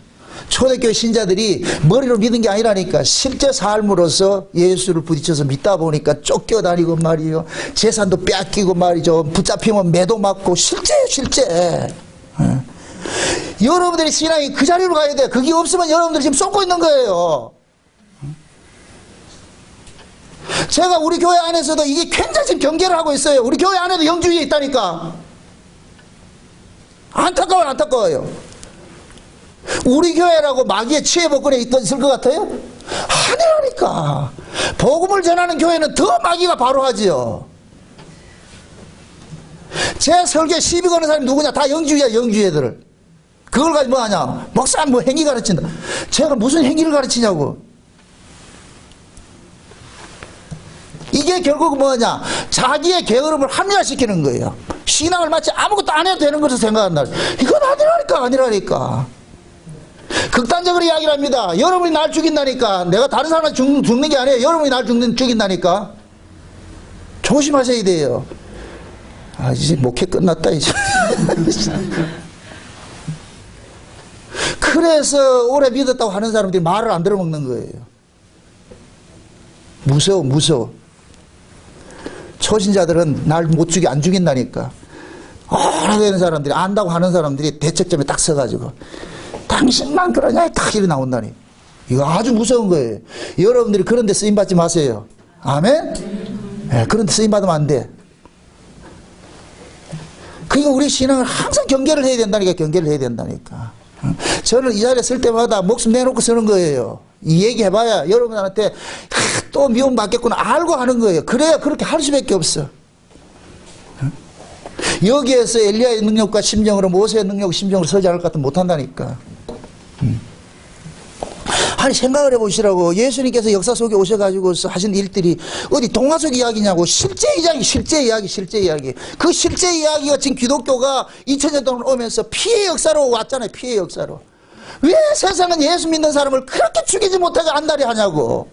초대교회 신자들이 머리로 믿은 게 아니라니까. 실제 삶으로서 예수를 부딪혀서 믿다 보니까 쫓겨다니고 말이요. 재산도 뺏기고 말이죠. 붙잡히면 매도 맞고. 실제. 여러분들이 신앙이 그 자리로 가야 돼. 그게 없으면 여러분들이 지금 쏟고 있는 거예요. 제가 우리 교회 안에서도 이게 굉장히 지금 경계를 하고 있어요. 우리 교회 안에도 영주의에 있다니까. 안타까워요. 우리 교회라고 마귀의 치외복권에 있을 것 같아요? 아니라니까. 복음을 전하는 교회는 더 마귀가 바로 하지요. 제 설교에 시비 거는 사람이 누구냐? 다 영주의야, 영주의들을. 그걸 가지고 뭐 하냐? 목사 뭐 행위 가르친다. 제가 무슨 행위를 가르치냐고. 이게 결국 뭐냐? 자기의 게으름을 합리화시키는 거예요. 신앙을 마치 아무것도 안 해도 되는 것을 생각한다. 이건 아니라니까. 극단적으로 이야기를 합니다. 여러분이 날 죽인다니까. 내가 다른 사람한테 죽는 게 아니에요. 여러분이 날 죽인다니까. 조심하셔야 돼요. 아, 이제 목회 끝났다, 이제. 그래서 오래 믿었다고 하는 사람들이 말을 안 들어먹는 거예요. 무서워. 초신자들은 날 못 죽이 안 죽인다니까. 오래된 사람들이 안다고 하는 사람들이 대책점에 딱 서가지고 당신만 그러냐 딱 이리 나온다니. 이거 아주 무서운 거예요. 여러분들이 그런 데 쓰임받지 마세요. 아멘? 네, 그런 데 쓰임받으면 안 돼. 그러니까 우리 신앙을 항상 경계를 해야 된다니까. 저는 이 자리에 설 때마다 목숨 내놓고 서는 거예요. 이 얘기 해봐야 여러분한테 또 미움 받겠구나 알고 하는 거예요. 그래야 그렇게 할 수밖에 없어. 여기에서 엘리야의 능력과 심정으로 모세의 능력과 심정으로 서지 않을 것 같으면 못한다니까. 아니 생각을 해보시라고. 예수님께서 역사 속에 오셔가지고 하신 일들이 어디 동화 속 이야기냐고. 실제 이야기. 그 실제 이야기가 지금 기독교가 2000년 동안 오면서 피해 역사로 왔잖아요. 피해 역사로. 왜 세상은 예수 믿는 사람을 그렇게 죽이지 못하게 안달이 하냐고.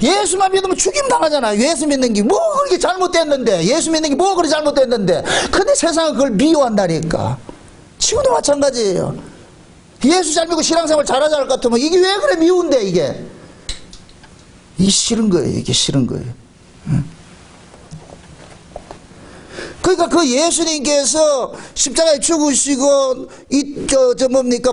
예수만 믿으면 죽임 당하잖아요. 예수 믿는 게 뭐 그렇게 잘못됐는데. 예수 믿는 게 뭐 그렇게 잘못됐는데. 근데 세상은 그걸 미워한다니까. 지금도 마찬가지예요. 예수 잘 믿고 신앙생활 잘하지 않을 것 같으면 이게 왜 그래 미운데 이게. 이게 싫은 거예요. 그러니까 그 예수님께서 십자가에 죽으시고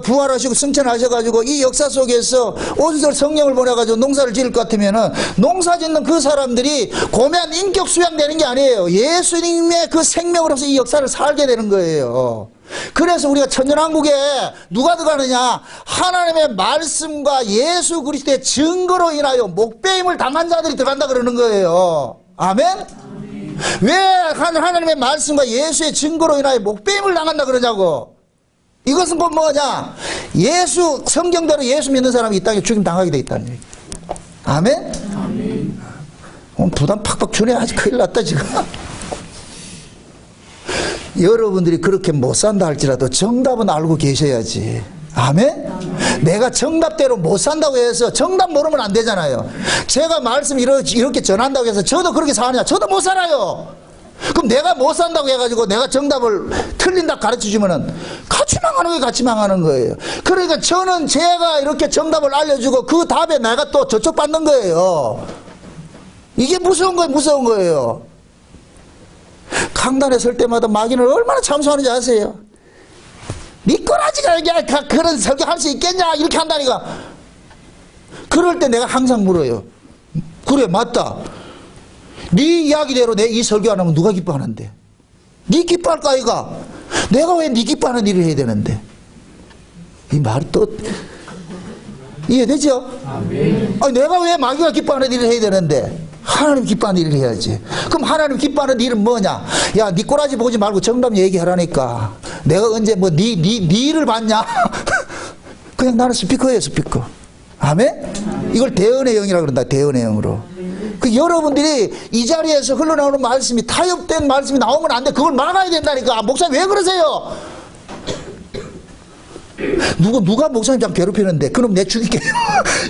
부활하시고 승천하셔가지고 이 역사 속에서 온설 성령을 보내가지고 농사를 지을 것 같으면은 농사 짓는 그 사람들이 고매한 인격 수양되는 게 아니에요. 예수님의 그 생명으로서 이 역사를 살게 되는 거예요. 그래서 우리가 천년왕국에 누가 들어가느냐? 하나님의 말씀과 예수 그리스도의 증거로 인하여 목배임을 당한 자들이 들어간다 그러는 거예요. 아멘? 왜 하나님의 말씀과 예수의 증거로 인하여 목배임을 당한다 그러냐고. 이것은 뭐냐? 예수 성경대로 예수 믿는 사람이 이 땅에 죽임 당하게 돼 있다는 얘기. 아멘? 부담 팍팍 주네. 아주 큰일 났다 지금. 여러분들이 그렇게 못 산다 할지라도 정답은 알고 계셔야지. 아멘? 내가 정답대로 못 산다고 해서 정답 모르면 안 되잖아요. 제가 말씀 이렇게 전한다고 해서 저도 그렇게 사냐? 저도 못 살아요. 그럼 내가 못 산다고 해가지고 내가 정답을 틀린다 가르쳐 주면은 같이 망하는 거예요. 그러니까 저는 제가 이렇게 정답을 알려주고 그 답에 내가 또 저쪽 받는 거예요. 이게 무서운 거예요. 강단에 설 때마다 마귀는 얼마나 참소하는지 아세요? 미꾸라지가 그런 설교할 수 있겠냐 이렇게 한다니까. 그럴 때 내가 항상 물어요. 그래 맞다. 네 이야기대로 내 이 설교 안 하면 누가 기뻐하는데? 네 기뻐할까 아이가? 내가 왜 네 기뻐하는 일을 해야 되는데? 이 말이 또 이해되죠? 아니, 내가 왜 마귀가 기뻐하는 일을 해야 되는데 하나님 기뻐하는 일을 해야지. 그럼 하나님 기뻐하는 일은 뭐냐? 야, 네 꼬라지 보지 말고 정답 얘기하라니까. 내가 언제 뭐 네 일을 봤냐? 그냥 나는 스피커예요, 스피커. 아멘? 이걸 대언의 영이라 그런다. 대언의 영으로. 그 여러분들이 이 자리에서 흘러나오는 말씀이 타협된 말씀이 나오면 안 돼. 그걸 막아야 된다니까. 목사님 왜 그러세요? 누가 목사님 좀 괴롭히는데 그럼 내 죽일게요.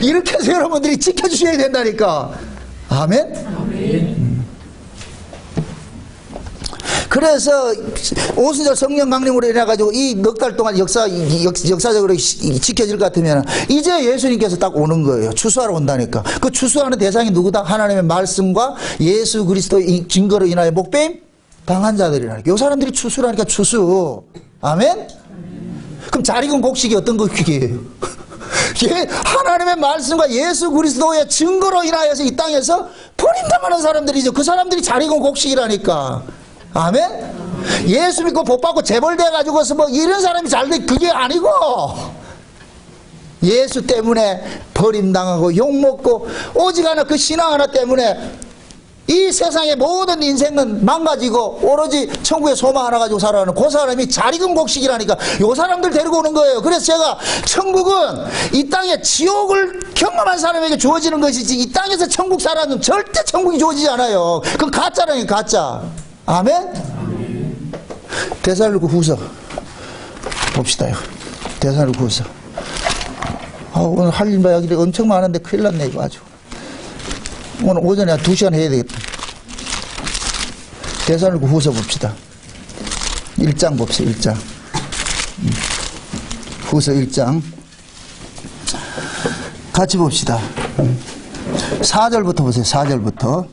이렇게 해서 여러분들이 지켜주셔야 된다니까. 아멘? 그래서 오순절 성령 강림으로 인해가지고 이 넉 달 동안 역사적으로 지켜질 것 같으면 이제 예수님께서 딱 오는 거예요. 추수하러 온다니까. 그 추수하는 대상이 누구다? 하나님의 말씀과 예수 그리스도의 증거로 인하여 목배임 당한 자들이라니까. 요 사람들이 추수라니까. 추수. 아멘? 그럼 잘 익은 곡식이 어떤 곡식이에요? 하나님의 말씀과 예수 그리스도의 증거로 인하여서 이 땅에서 버림당하는 사람들이죠. 그 사람들이 잘 익은 곡식이라니까. 아멘? 예수 믿고 복 받고 재벌돼 가지고서 뭐 이런 사람이 잘 돼, 그게 아니고 예수 때문에 버림당하고 욕먹고 오직 하나 그 신앙 하나 때문에 이 세상의 모든 인생은 망가지고 오로지 천국의 소망 하나 가지고 살아가는 그 사람이 잘 익은 곡식이라니까. 요 사람들 데리고 오는 거예요. 그래서 제가 천국은 이 땅에 지옥을 경험한 사람에게 주어지는 것이지 이 땅에서 천국 사람은 절대 천국이 주어지지 않아요. 그건 가짜라니까. 가짜. 아멘? 데살로니가 후서 봅시다요. 데살로니가 후서. 오늘 할 이야기가 엄청 많은데 큰일 났네 이거 아주. 오늘 오전에 한 2시간 해야 되겠다. 데살로니가 후서 봅시다. 1장 봅시다. 1장. 후서 1장. 같이 봅시다. 4절부터 보세요. 4절부터.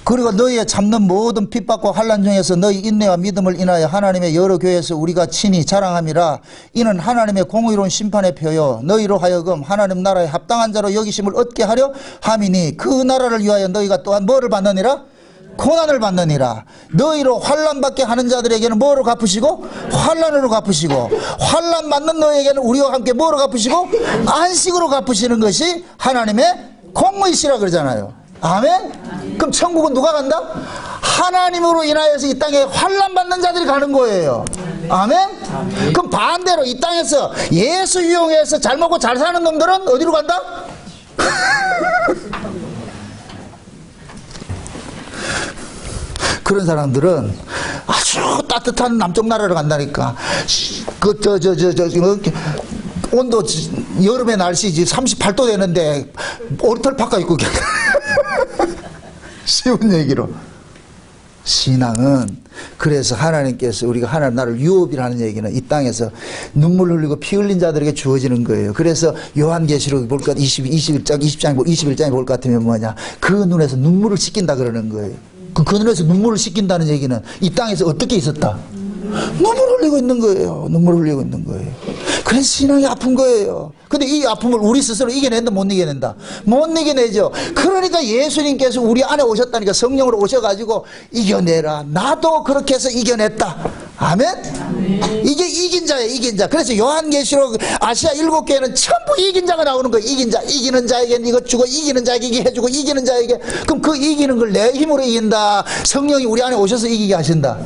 그리고 너희의 참는 모든 핍박과 환난 중에서 너희 인내와 믿음을 인하여 하나님의 여러 교회에서 우리가 친히 자랑함이라. 이는 하나님의 공의로운 심판의 표요 너희로 하여금 하나님 나라에 합당한 자로 여기심을 얻게 하려 함이니 그 나라를 위하여 너희가 또한 뭐를 받느니라? 고난을 받느니라. 너희로 환난받게 하는 자들에게는 뭐로 갚으시고? 환난으로 갚으시고, 환난 받는 너희에게는 우리와 함께 뭐로 갚으시고? 안식으로 갚으시는 것이 하나님의 공의시라 그러잖아요. 아멘? 그럼 천국은 누가 간다? 하나님으로 인하여서 이 땅에 환난 받는 자들이 가는 거예요. 아멘? 그럼 반대로 이 땅에서 예수 이용해서 잘 먹고 잘 사는 놈들은 어디로 간다? 그런 사람들은 아주 따뜻한 남쪽 나라로 간다니까. 온도 여름의 날씨지 38도 되는데 오리털 파카 입고 쉬운 얘기로. 신앙은 그래서 하나님께서 우리가 하나님 나라를 유업이라는 얘기는 이 땅에서 눈물 흘리고 피 흘린 자들에게 주어지는 거예요. 그래서 요한계시록 볼 것 21장에 볼 것 같으면 뭐냐, 그 눈에서 눈물을 씻긴다 그러는 거예요. 그 눈에서 눈물을 씻긴다는 얘기는 이 땅에서 어떻게 있었다? 눈물 흘리고 있는 거예요. 눈물 흘리고 있는 거예요. 그래서 신앙이 아픈 거예요. 근데 이 아픔을 우리 스스로 이겨낸다 못 이겨낸다? 못 이겨내죠. 그러니까 예수님께서 우리 안에 오셨다니까. 성령으로 오셔가지고 이겨내라. 나도 그렇게 해서 이겨냈다. 아멘? 이게 이긴 자예요. 이긴 자. 그래서 요한계시록 아시아 7개는 전부 이긴 자가 나오는 거예요. 이긴 자. 이기는 자에게는 이것 주고 이기는 자에게 이게 해주고 이기는 자에게. 그럼 그 이기는 걸 내 힘으로 이긴다. 성령이 우리 안에 오셔서 이기게 하신다.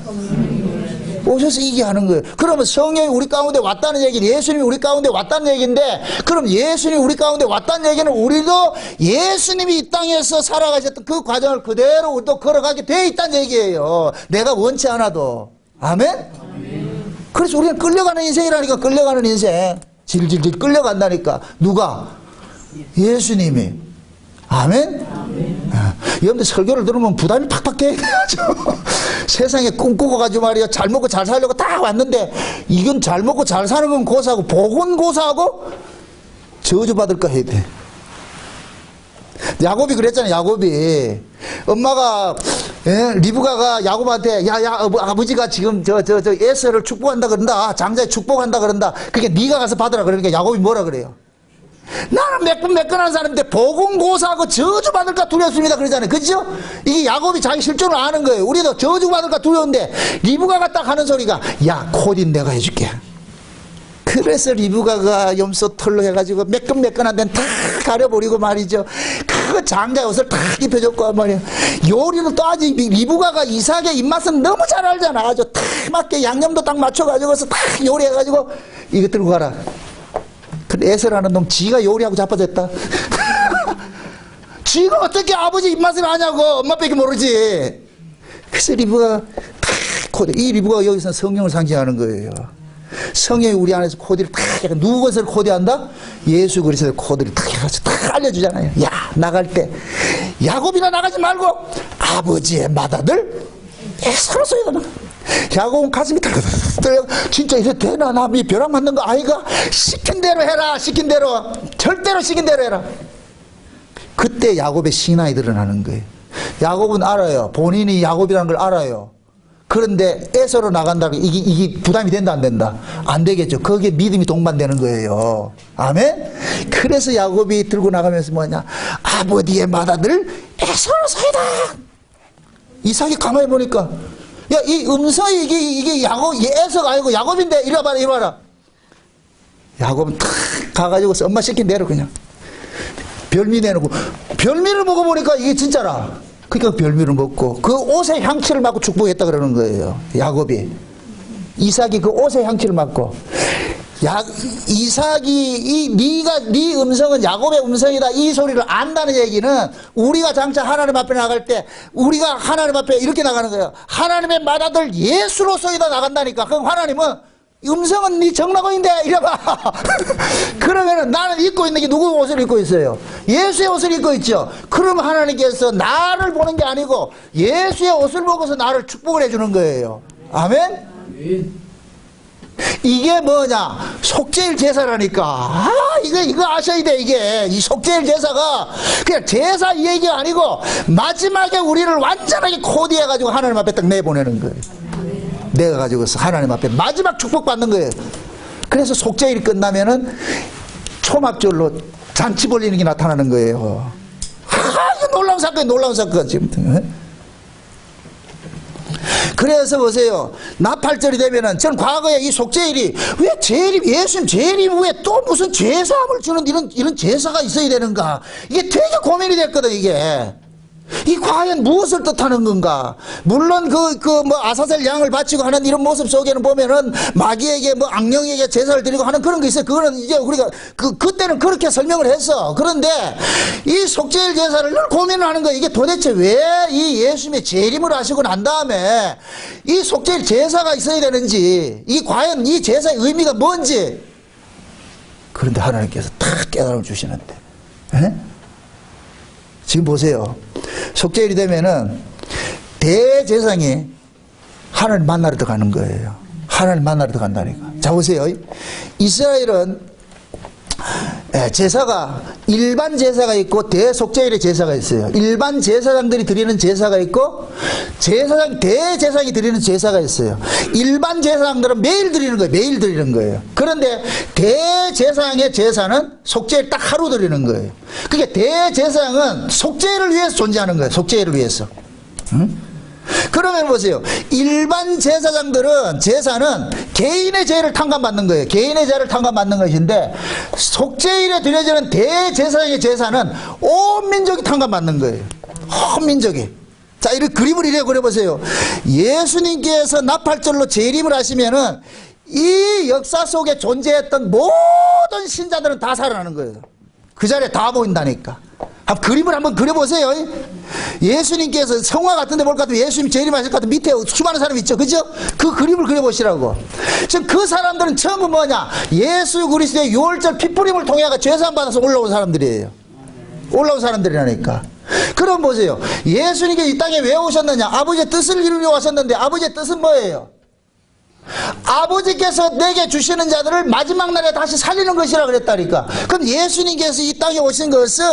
오셔서 이기게 하는 거예요. 그러면 성령이 우리 가운데 왔다는 얘기는 예수님이 우리 가운데 왔다는 얘기인데, 그럼 예수님이 우리 가운데 왔다는 얘기는 우리도 예수님이 이 땅에서 살아가셨던 그 과정을 그대로 우리도 걸어가게 돼 있다는 얘기예요. 내가 원치 않아도. 아멘? 그래서 우리는 끌려가는 인생이라니까. 끌려가는 인생. 질질질 끌려간다니까. 누가? 예수님이. 아멘? 여러분들 설교를 들으면 부담이 팍팍 돼야죠. 세상에 꿈꾸고 가지고 말이야, 잘 먹고 잘 살려고 딱 왔는데, 이건 잘 먹고 잘 사는 건 고사하고 복은 고사하고 저주받을 거 해야 돼. 야곱이 그랬잖아요. 야곱이 엄마가 리브가가 야곱한테 아버지가 지금 저 에서를 축복한다 그런다. 장자에 축복한다 그런다. 그게 네가 가서 받으라. 그러니까 야곱이 뭐라 그래요? 나는 매끈매끈한 사람인데 보금고사하고 저주받을까 두렵습니다 그러잖아요. 그죠? 이게 야곱이 자기 실존을 아는 거예요. 우리도 저주받을까 두려운데 리브가가 딱 하는 소리가 야 코딘 내가 해줄게. 그래서 리브가가 염소 털로 해가지고 매끈매끈한 데는 다 가려버리고 말이죠. 그 장자의 옷을 다 입혀줬고 말이에요. 요리는 또 아직 리브가가 이삭의 입맛은 너무 잘 알잖아. 아주 딱 맞게 양념도 딱 맞춰가지고서 딱 요리해가지고 이거 들고 가라. 근데 에서라는 놈 지가 요리하고 자빠졌다. 지가 어떻게 아버지 입맛을 아냐고. 엄마밖에 모르지. 그래서 리브가가 딱 코디. 이 리브가가 여기서 성령을 상징하는 거예요. 성령이 우리 안에서 코디를 딱 누구 것을 코디한다? 예수 그리스도의 코디를 딱 해가지고 딱 알려주잖아요. 야 나갈 때 야곱이나 나가지 말고 아버지의 맏아들 에서로 쏘여가. 야곱은 가슴이 떨려. 진짜 이래 되나? 나 벼락 맞는 거 아이가? 시킨 대로 해라. 시킨 대로. 절대로 시킨 대로 해라. 그때 야곱의 신앙이 드러나는 거예요. 야곱은 알아요. 본인이 야곱이라는 걸 알아요. 그런데 에서로 나간다고 이게 부담이 된다 안 된다? 안 되겠죠. 거기에 믿음이 동반되는 거예요. 아멘? 그래서 야곱이 들고 나가면서 뭐냐? 아버지의 맏아들 에서로 소이다. 이삭이 가만히 보니까 야, 이 음성이 이게 야곱, 에서가 아니고 야곱인데 이리 와봐라, 이리 와라. 야곱은 탁 가가지고 엄마 시킨 대로 그냥 별미 내놓고 별미를 먹어보니까 이게 진짜라. 그러니까 별미를 먹고 그 옷의 향취를 맡고 축복했다 그러는 거예요. 야곱이. 이삭이 그 옷의 향취를 맡고. 이삭이 네 음성은 야곱의 음성이다 이 소리를 안다는 얘기는 우리가 장차 하나님 앞에 나갈 때 우리가 하나님 앞에 이렇게 나가는 거예요. 하나님의 맏아들 예수로서이다 나간다니까. 그럼 하나님은 음성은 네 정라고인데 이래봐. 그러면은 나는 입고 있는 게 누구 옷을 입고 있어요? 예수의 옷을 입고 있죠. 그럼 하나님께서 나를 보는 게 아니고 예수의 옷을 보고서 나를 축복을 해주는 거예요. 아멘? 이게 뭐냐? 속죄일 제사라니까. 이거 아셔야 돼. 이 속죄일 제사가 그냥 제사 이 얘기가 아니고 마지막에 우리를 완전하게 코디해가지고 하나님 앞에 딱 내보내는 거예요. 내가 가지고서 하나님 앞에 마지막 축복받는 거예요. 그래서 속죄일이 끝나면은 초막절로 잔치 벌리는 게 나타나는 거예요. 이거 놀라운 사건, 놀라운 사건 지금. 그래서 보세요. 나팔절이 되면은 전 과거에 이 속죄일이 왜 예수님 재림 왜 또 무슨 제사함을 주는 이런 제사가 있어야 되는가? 이게 되게 고민이 됐거든 이게. 이 과연 무엇을 뜻하는 건가? 물론 뭐 아사셀 양을 바치고 하는 이런 모습 속에는 보면은 마귀에게 뭐 악령에게 제사를 드리고 하는 그런 게 있어요. 그거는 이제 우리가 그때는 그렇게 설명을 했어. 그런데 이 속죄일 제사를 늘 고민을 하는 거예요. 이게 도대체 왜 이 예수님의 재림을 하시고 난 다음에 이 속죄일 제사가 있어야 되는지, 이 과연 이 제사의 의미가 뭔지. 그런데 하나님께서 딱 깨달음을 주시는데, 에? 지금 보세요. 속죄일이 되면은 대제사장이 하나님 만나러 들어가는 거예요. 하나님 만나러 들어간다니까. 자 보세요. 이스라엘은 제사가 일반 제사가 있고 대속죄일의 제사가 있어요. 일반 제사장들이 드리는 제사가 있고 대제사장이 드리는 제사가 있어요. 일반 제사장들은 매일 드리는 거예요. 매일 드리는 거예요. 그런데 대제사장의 제사는 속죄일 딱 하루 드리는 거예요. 그러니까 대제사장은 속죄일을 위해서 존재하는 거예요. 속죄일을 위해서. 응? 그러면 보세요. 일반 제사장들은 제사는 개인의 죄를 탕감받는 거예요. 개인의 죄를 탕감받는 것인데 속죄일에 드려지는 대제사장의 제사는 온 민족이 탕감받는 거예요. 온 민족이. 자, 이런 그림을 이래 그려보세요. 예수님께서 나팔절로 재림을 하시면은 이 역사 속에 존재했던 모든 신자들은 다 살아나는 거예요. 그 자리에 다 모인다니까. 그림을 한번 그려보세요. 예수님께서 성화 같은 데 볼 것 같으면 예수님 재림하실 것 같으면 밑에 수많은 사람이 있죠. 그죠? 그 그림을 그려보시라고. 지금 그 사람들은 전부 뭐냐? 예수 그리스도의 유월절 피뿌림을 통해 죄사함 받아서 올라온 사람들이에요. 올라온 사람들이라니까. 그럼 보세요. 예수님께서 이 땅에 왜 오셨느냐? 아버지의 뜻을 이루려 왔었는데 아버지의 뜻은 뭐예요? 아버지께서 내게 주시는 자들을 마지막 날에 다시 살리는 것이라 그랬다니까. 그럼 예수님께서 이 땅에 오신 것은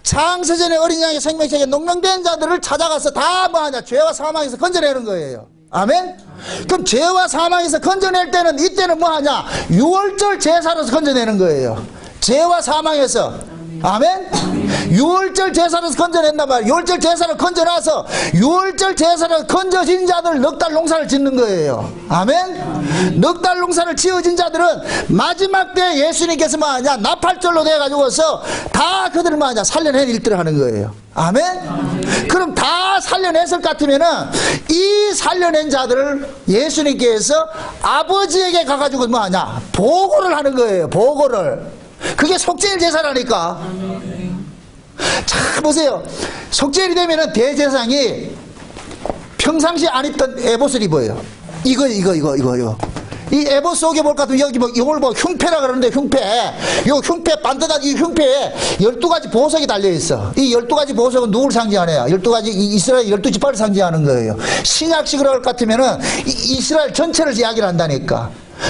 창세전에 어린 양의 생명책에 농명된 자들을 찾아가서 다 뭐하냐? 죄와 사망에서 건져내는 거예요. 아멘? 그럼 죄와 사망에서 건져낼 때는 이때는 뭐하냐? 유월절 제사로서 건져내는 거예요. 죄와 사망에서. 아멘? 유월절 제사를 건져낸단 말이에요. 유월절 제사를 건져놔서 유월절 제사를 건져진 자들 넉 달 농사를 짓는 거예요. 아멘? 넉 달 농사를 지어진 자들은 마지막 때 예수님께서 뭐하냐, 나팔절로 돼가지고서 다 그들을 뭐하냐, 살려낸 일들을 하는 거예요. 아멘? 그럼 다 살려냈을 것 같으면은 이 살려낸 자들을 예수님께서 아버지에게 가가지고 뭐하냐, 보고를 하는 거예요. 보고를. 그게 속죄일 제사라니까. 자, 보세요. 속죄일이 되면은 대제사장이 평상시 안 입던 에봇을 입어요. 이거. 이 에봇 속에 볼 것 같으면 여기 뭐, 이걸 뭐 흉패라 그러는데 흉패. 요 흉패, 반듯한 이 흉패에 12가지 보석이 달려있어. 이 12가지 보석은 누굴 상징하냐? 12가지, 이스라엘 12지파를 상징하는 거예요. 신약식으로 할 것 같으면은 이스라엘 전체를 이야기를 한다니까.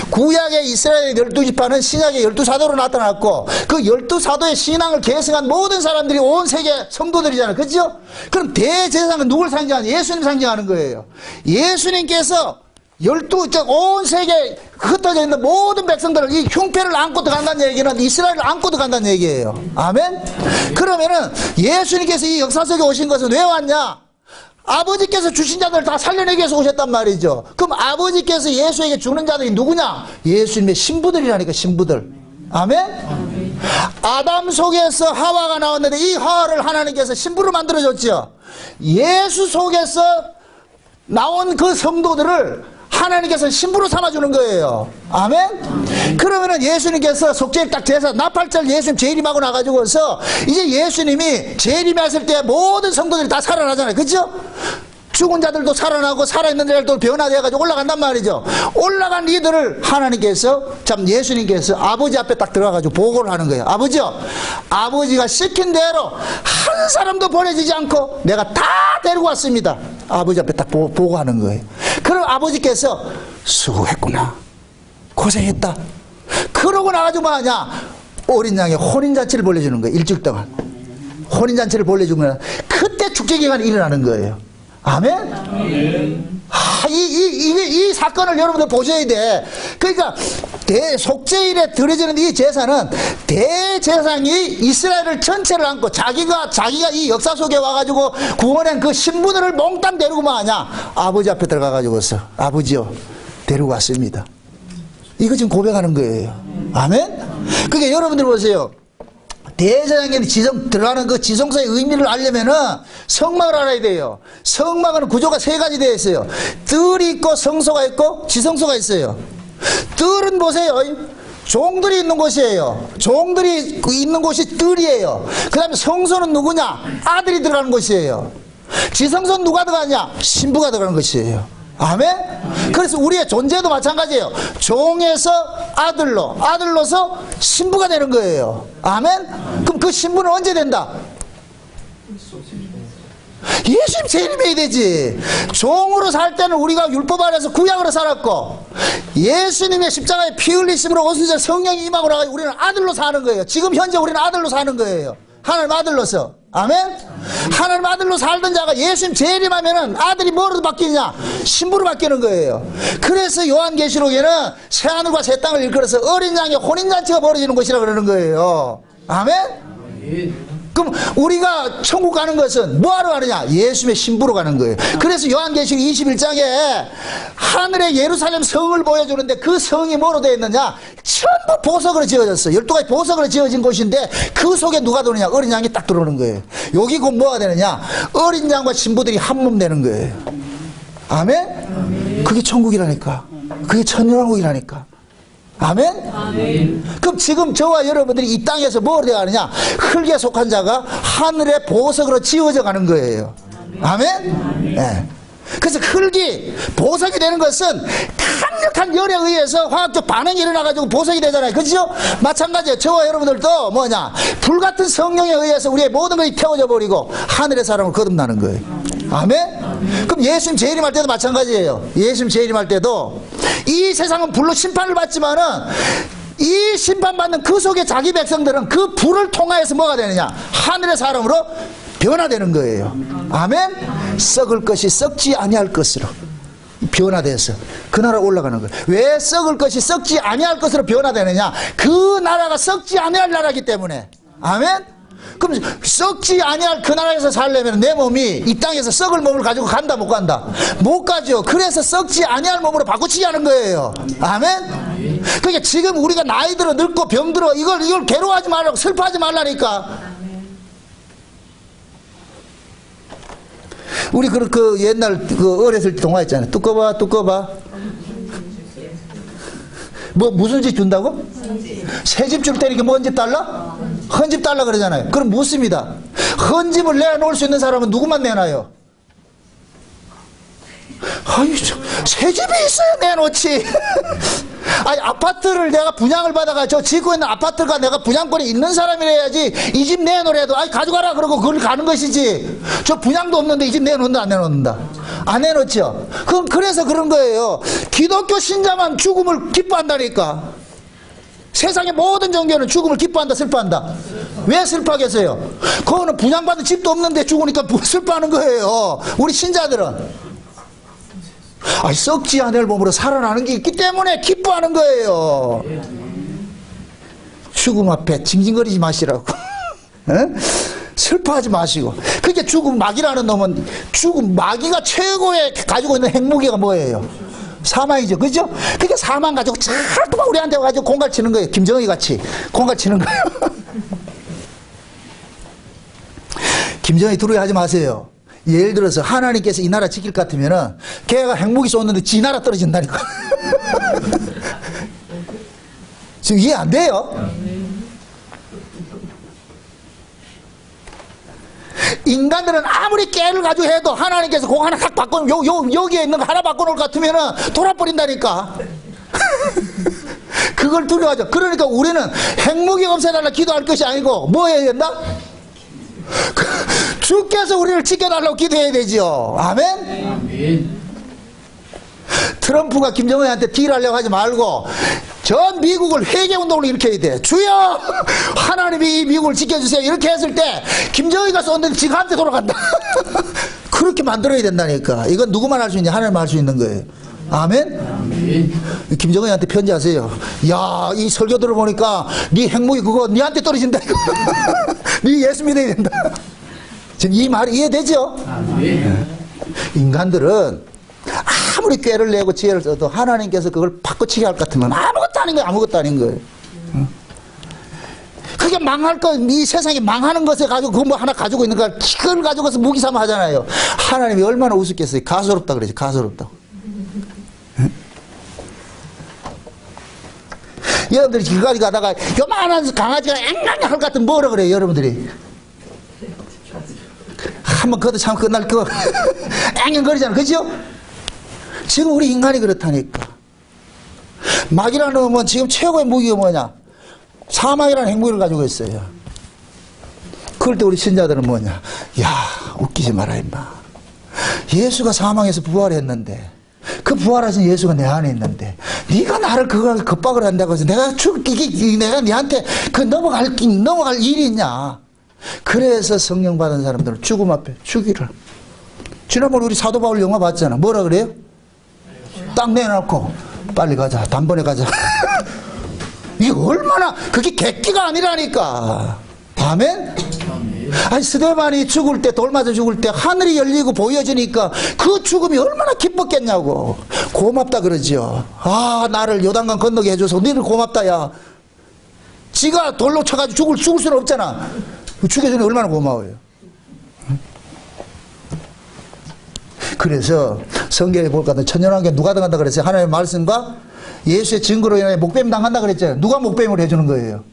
구약의 이스라엘 12지파는 신약의 12사도로 나타났고 그 12사도의 신앙을 계승한 모든 사람들이 온 세계 성도들이잖아요. 그죠? 그럼 대제사장은 누굴 상징하냐? 예수님 상징하는 거예요. 예수님께서 온 세계에 흩어져 있는 모든 백성들을 이 흉패를 안고 들어간다는 얘기는 이스라엘을 안고 들어간다는 얘기예요. 아멘? 그러면은 예수님께서 이 역사 속에 오신 것은 왜 왔냐? 아버지께서 주신 자들을 다 살려내기 위해서 오셨단 말이죠. 그럼 아버지께서 예수에게 주는 자들이 누구냐? 예수님의 신부들이라니까, 신부들. 아멘? 아담 속에서 하와가 나왔는데 이 하와를 하나님께서 신부로 만들어줬죠. 예수 속에서 나온 그 성도들을 하나님께서 신부로 삼아주는 거예요. 아멘? 그러면은 예수님께서 속죄일 딱 제사, 나팔절 예수님 재림하고 나가지고서 이제 예수님이 재림했을 때 모든 성도들이 다 살아나잖아요. 그죠? 죽은 자들도 살아나고 살아있는 자들도 변화되어가지고 올라간단 말이죠. 올라간 이들을 하나님께서, 참 예수님께서 아버지 앞에 딱 들어가가지고 보고를 하는 거예요. 아버지요, 아버지가 시킨 대로 한 사람도 보내지지 않고 내가 다 데리고 왔습니다. 아버지 앞에 딱 보고하는 거예요. 그럼 아버지께서 수고했구나, 고생했다. 그러고 나가지고 뭐하냐, 어린 양의 혼인잔치를 벌려주는 거예요. 일주일 동안 혼인잔치를 벌려주면 그때 축제기간이 일어나는 거예요. 아멘? 이 사건을 여러분들 보셔야 돼. 그러니까 속죄일에 드려지는 이 제사는 대제사장이 이스라엘을 전체를 안고 자기가 이 역사 속에 와가지고 구원한 그 신부들을 몽땅 데리고 뭐하냐, 아버지 앞에 들어가가지고서 아버지요, 데리고 왔습니다. 이거 지금 고백하는 거예요. 아멘? 그게 여러분들 보세요. 대제사장이 들어가는 그 지성소의 의미를 알려면은 성막을 알아야 돼요. 성막은 구조가 세 가지 되어 있어요. 뜰이 있고 성소가 있고 지성소가 있어요. 뜰은 보세요, 종들이 있는 곳이에요. 종들이 있는 곳이 뜰이에요. 그 다음에 성소는 누구냐? 아들이 들어가는 곳이에요. 지성소는 누가 들어가냐? 신부가 들어가는 것이에요. 아멘? 그래서 우리의 존재도 마찬가지예요. 종에서 아들로서 신부가 되는 거예요. 아멘? 그럼 그 신부는 언제 된다? 예수님 재림해야 되지. 종으로 살 때는 우리가 율법 아래서 구약으로 살았고 예수님의 십자가에 피 흘리심으로 오순절 성령이 임하고 나가지고 우리는 아들로 사는 거예요. 지금 현재 우리는 아들로 사는 거예요. 하나님 아들로서. 아멘? 하나님 아들로 살던 자가 예수님 재림하면은 아들이 뭐로 바뀌냐? 신부로 바뀌는 거예요. 그래서 요한계시록에는 새하늘과 새 땅을 일컬어서 어린 양의 혼인잔치가 벌어지는 곳이라 그러는 거예요. 아멘? 그럼 우리가 천국 가는 것은 뭐하러 가느냐? 예수님의 신부로 가는 거예요. 그래서 요한계시록 21장에 하늘의 예루살렘 성을 보여주는데 그 성이 뭐로 되어 있느냐? 전부 보석으로 지어졌어요. 12가지 보석으로 지어진 곳인데 그 속에 누가 들어오느냐? 어린 양이 딱 들어오는 거예요. 여기 곧 뭐가 되느냐? 어린 양과 신부들이 한 몸 되는 거예요. 아멘? 그게 천국이라니까. 그게 천년왕국이라니까. 아멘? 아멘? 그럼 지금 저와 여러분들이 이 땅에서 뭐로 되어가느냐? 흙에 속한 자가 하늘의 보석으로 지어져 가는 거예요. 아멘? 네. 그래서 흙이 보석이 되는 것은 강력한 열에 의해서 화학적 반응이 일어나가지고 보석이 되잖아요. 그죠? 마찬가지예요. 저와 여러분들도 뭐냐? 불같은 성령에 의해서 우리의 모든 것이 태워져 버리고 하늘의 사람을 거듭나는 거예요. 아멘? 그럼 예수님 재림할 때도 마찬가지예요. 예수님 재림할 때도 이 세상은 불로 심판을 받지만은 이 심판받는 그 속에 자기 백성들은 그 불을 통하여서 뭐가 되느냐? 하늘의 사람으로 변화되는 거예요. 아멘? 썩을 것이 썩지 아니할 것으로. 변화돼서 그 나라 올라가는 거예요. 왜 썩을 것이 썩지 아니할 것으로 변화되느냐? 그 나라가 썩지 아니할 나라이기 때문에. 아멘? 그럼 썩지 아니할 그 나라에서 살려면 내 몸이 이 땅에서 썩을 몸을 가지고 간다 못 간다? 못 가죠. 그래서 썩지 아니할 몸으로 바꾸치자는 거예요. 아멘? 그러니까 지금 우리가 나이 들어 늙고 병들어 이걸 괴로워하지 말라고 슬퍼하지 말라니까. 우리 그 옛날 그 어렸을 때 동화 있잖아요. 뚜꺼봐 뚜꺼봐. 뭐 무슨 집 준다고? 새 집 줄 테니까 뭔 집 달라? 헌 집 달라 그러잖아요. 그럼 묻습니다. 헌 집을 내놓을 수 있는 사람은 누구만 내놔요? 아유, 새 집이 있어야 내놓지. 아니, 아파트를 내가 분양을 받아가 저 짓고 있는 아파트가 내가 분양권이 있는 사람이래야지 이 집 내놓으래도 아니 가져가라 그러고 그걸 가는 것이지. 저 분양도 없는데 이 집 내놓는다 안 내놓는다? 안 내놓죠. 그래서 그런 거예요. 기독교 신자만 죽음을 기뻐한다니까. 세상의 모든 종교는 죽음을 기뻐한다 슬퍼한다. 왜 슬퍼하겠어요? 그거는 분양받은 집도 없는데 죽으니까 슬퍼하는 거예요. 우리 신자들은 아니, 썩지 않을 몸으로 살아나는 게 있기 때문에 기뻐하는 거예요. 죽음 앞에 징징거리지 마시라고. 슬퍼하지 마시고. 그게 죽음 마귀라는 놈은 죽음 마귀가 최고의 가지고 있는 핵무기가 뭐예요? 사망이죠. 그죠? 그게 사망 가지고 자꾸 우리한테 와가지고 공갈 치는 거예요. 김정희 같이 공갈 치는 거예요. 김정희 두려워하지 마세요. 예를 들어서 하나님께서 이 나라 지킬 것 같으면은 걔가 핵무기 쏘는데 지 나라 떨어진다니까. 지금 이해 안 돼요? 인간들은 아무리 깨를 가지고 해도 하나님께서 그거 하나 딱 바꿔 여기에 있는 거 하나 바꿔놓을 것 같으면은 돌아버린다니까. 그걸 두려워하죠. 그러니까 우리는 핵무기 없애달라 기도할 것이 아니고 뭐 해야 된다? 주께서 우리를 지켜달라고 기도해야 되죠. 아멘? 아멘. 트럼프가 김정은한테 딜하려고 하지 말고 전 미국을 회개운동을 일으켜야 돼. 주여 하나님이 이 미국을 지켜주세요. 이렇게 했을 때 김정은이가 쏜는데 지가 한테 돌아간다. 그렇게 만들어야 된다니까. 이건 누구만 할 수 있냐? 하나님 할 수 있는 거예요. 아멘? 아멘. 김정은이한테 편지하세요. 야, 이 설교 들어보니까 네 핵무기 그거 네한테 떨어진다. 네 예수 믿어야 된다. 지금 이 말이 이해되죠? 아멘. 인간들은 아무리 꾀를 내고 지혜를 써도 하나님께서 그걸 바꿔치기 할 것 같으면 아무것도 아닌 거예요. 아무것도 아닌 거예요. 그게 망할 거, 이 세상이 망하는 것에 가지고 그거 뭐 하나 가지고 있는 걸 그걸 가지고서 무기 삼아 하잖아요. 하나님이 얼마나 우습겠어요. 가소롭다 그러지. 가소롭다고. 여러분들이 길가리 가다가 요만한 강아지가 앵앵 할 것 같은 뭐라 그래요 여러분들이? 한번 그것도 참 끝날 거 앵앵거리잖아. 그죠? 지금 우리 인간이 그렇다니까. 마귀라는 놈은 지금 최고의 무기가 뭐냐? 사망이라는 핵무기를 가지고 있어요. 그럴 때 우리 신자들은 뭐냐? 야, 웃기지 마라 임마. 예수가 사망에서 부활했는데 그 부활하신 예수가 내 안에 있는데 네가 나를 그걸 겁박을 한다고 해서 내가 내가 네한테 그 넘어갈 일이 있냐? 그래서 성령 받은 사람들은 죽음 앞에 죽이를. 지난번에 우리 사도 바울 영화 봤잖아. 뭐라 그래요? 딱 내놓고 빨리 가자. 단번에 가자. 이게 얼마나 그게 객기가 아니라니까. 아멘? 아니 스데반이 죽을 때 돌 맞아 죽을 때 하늘이 열리고 보여지니까 그 죽음이 얼마나 기뻤겠냐고. 고맙다 그러죠. 아 나를 요단강 건너게 해줘서 너를 고맙다 야. 지가 돌로 쳐가지고 죽을 수는 없잖아. 죽여주니 얼마나 고마워요. 그래서 성경에 볼까 천연왕국에 누가 당한다 그랬어요? 하나님의 말씀과 예수의 증거로 인해 목뱀 당한다 그랬잖아요. 누가 목뱀을 해주는 거예요?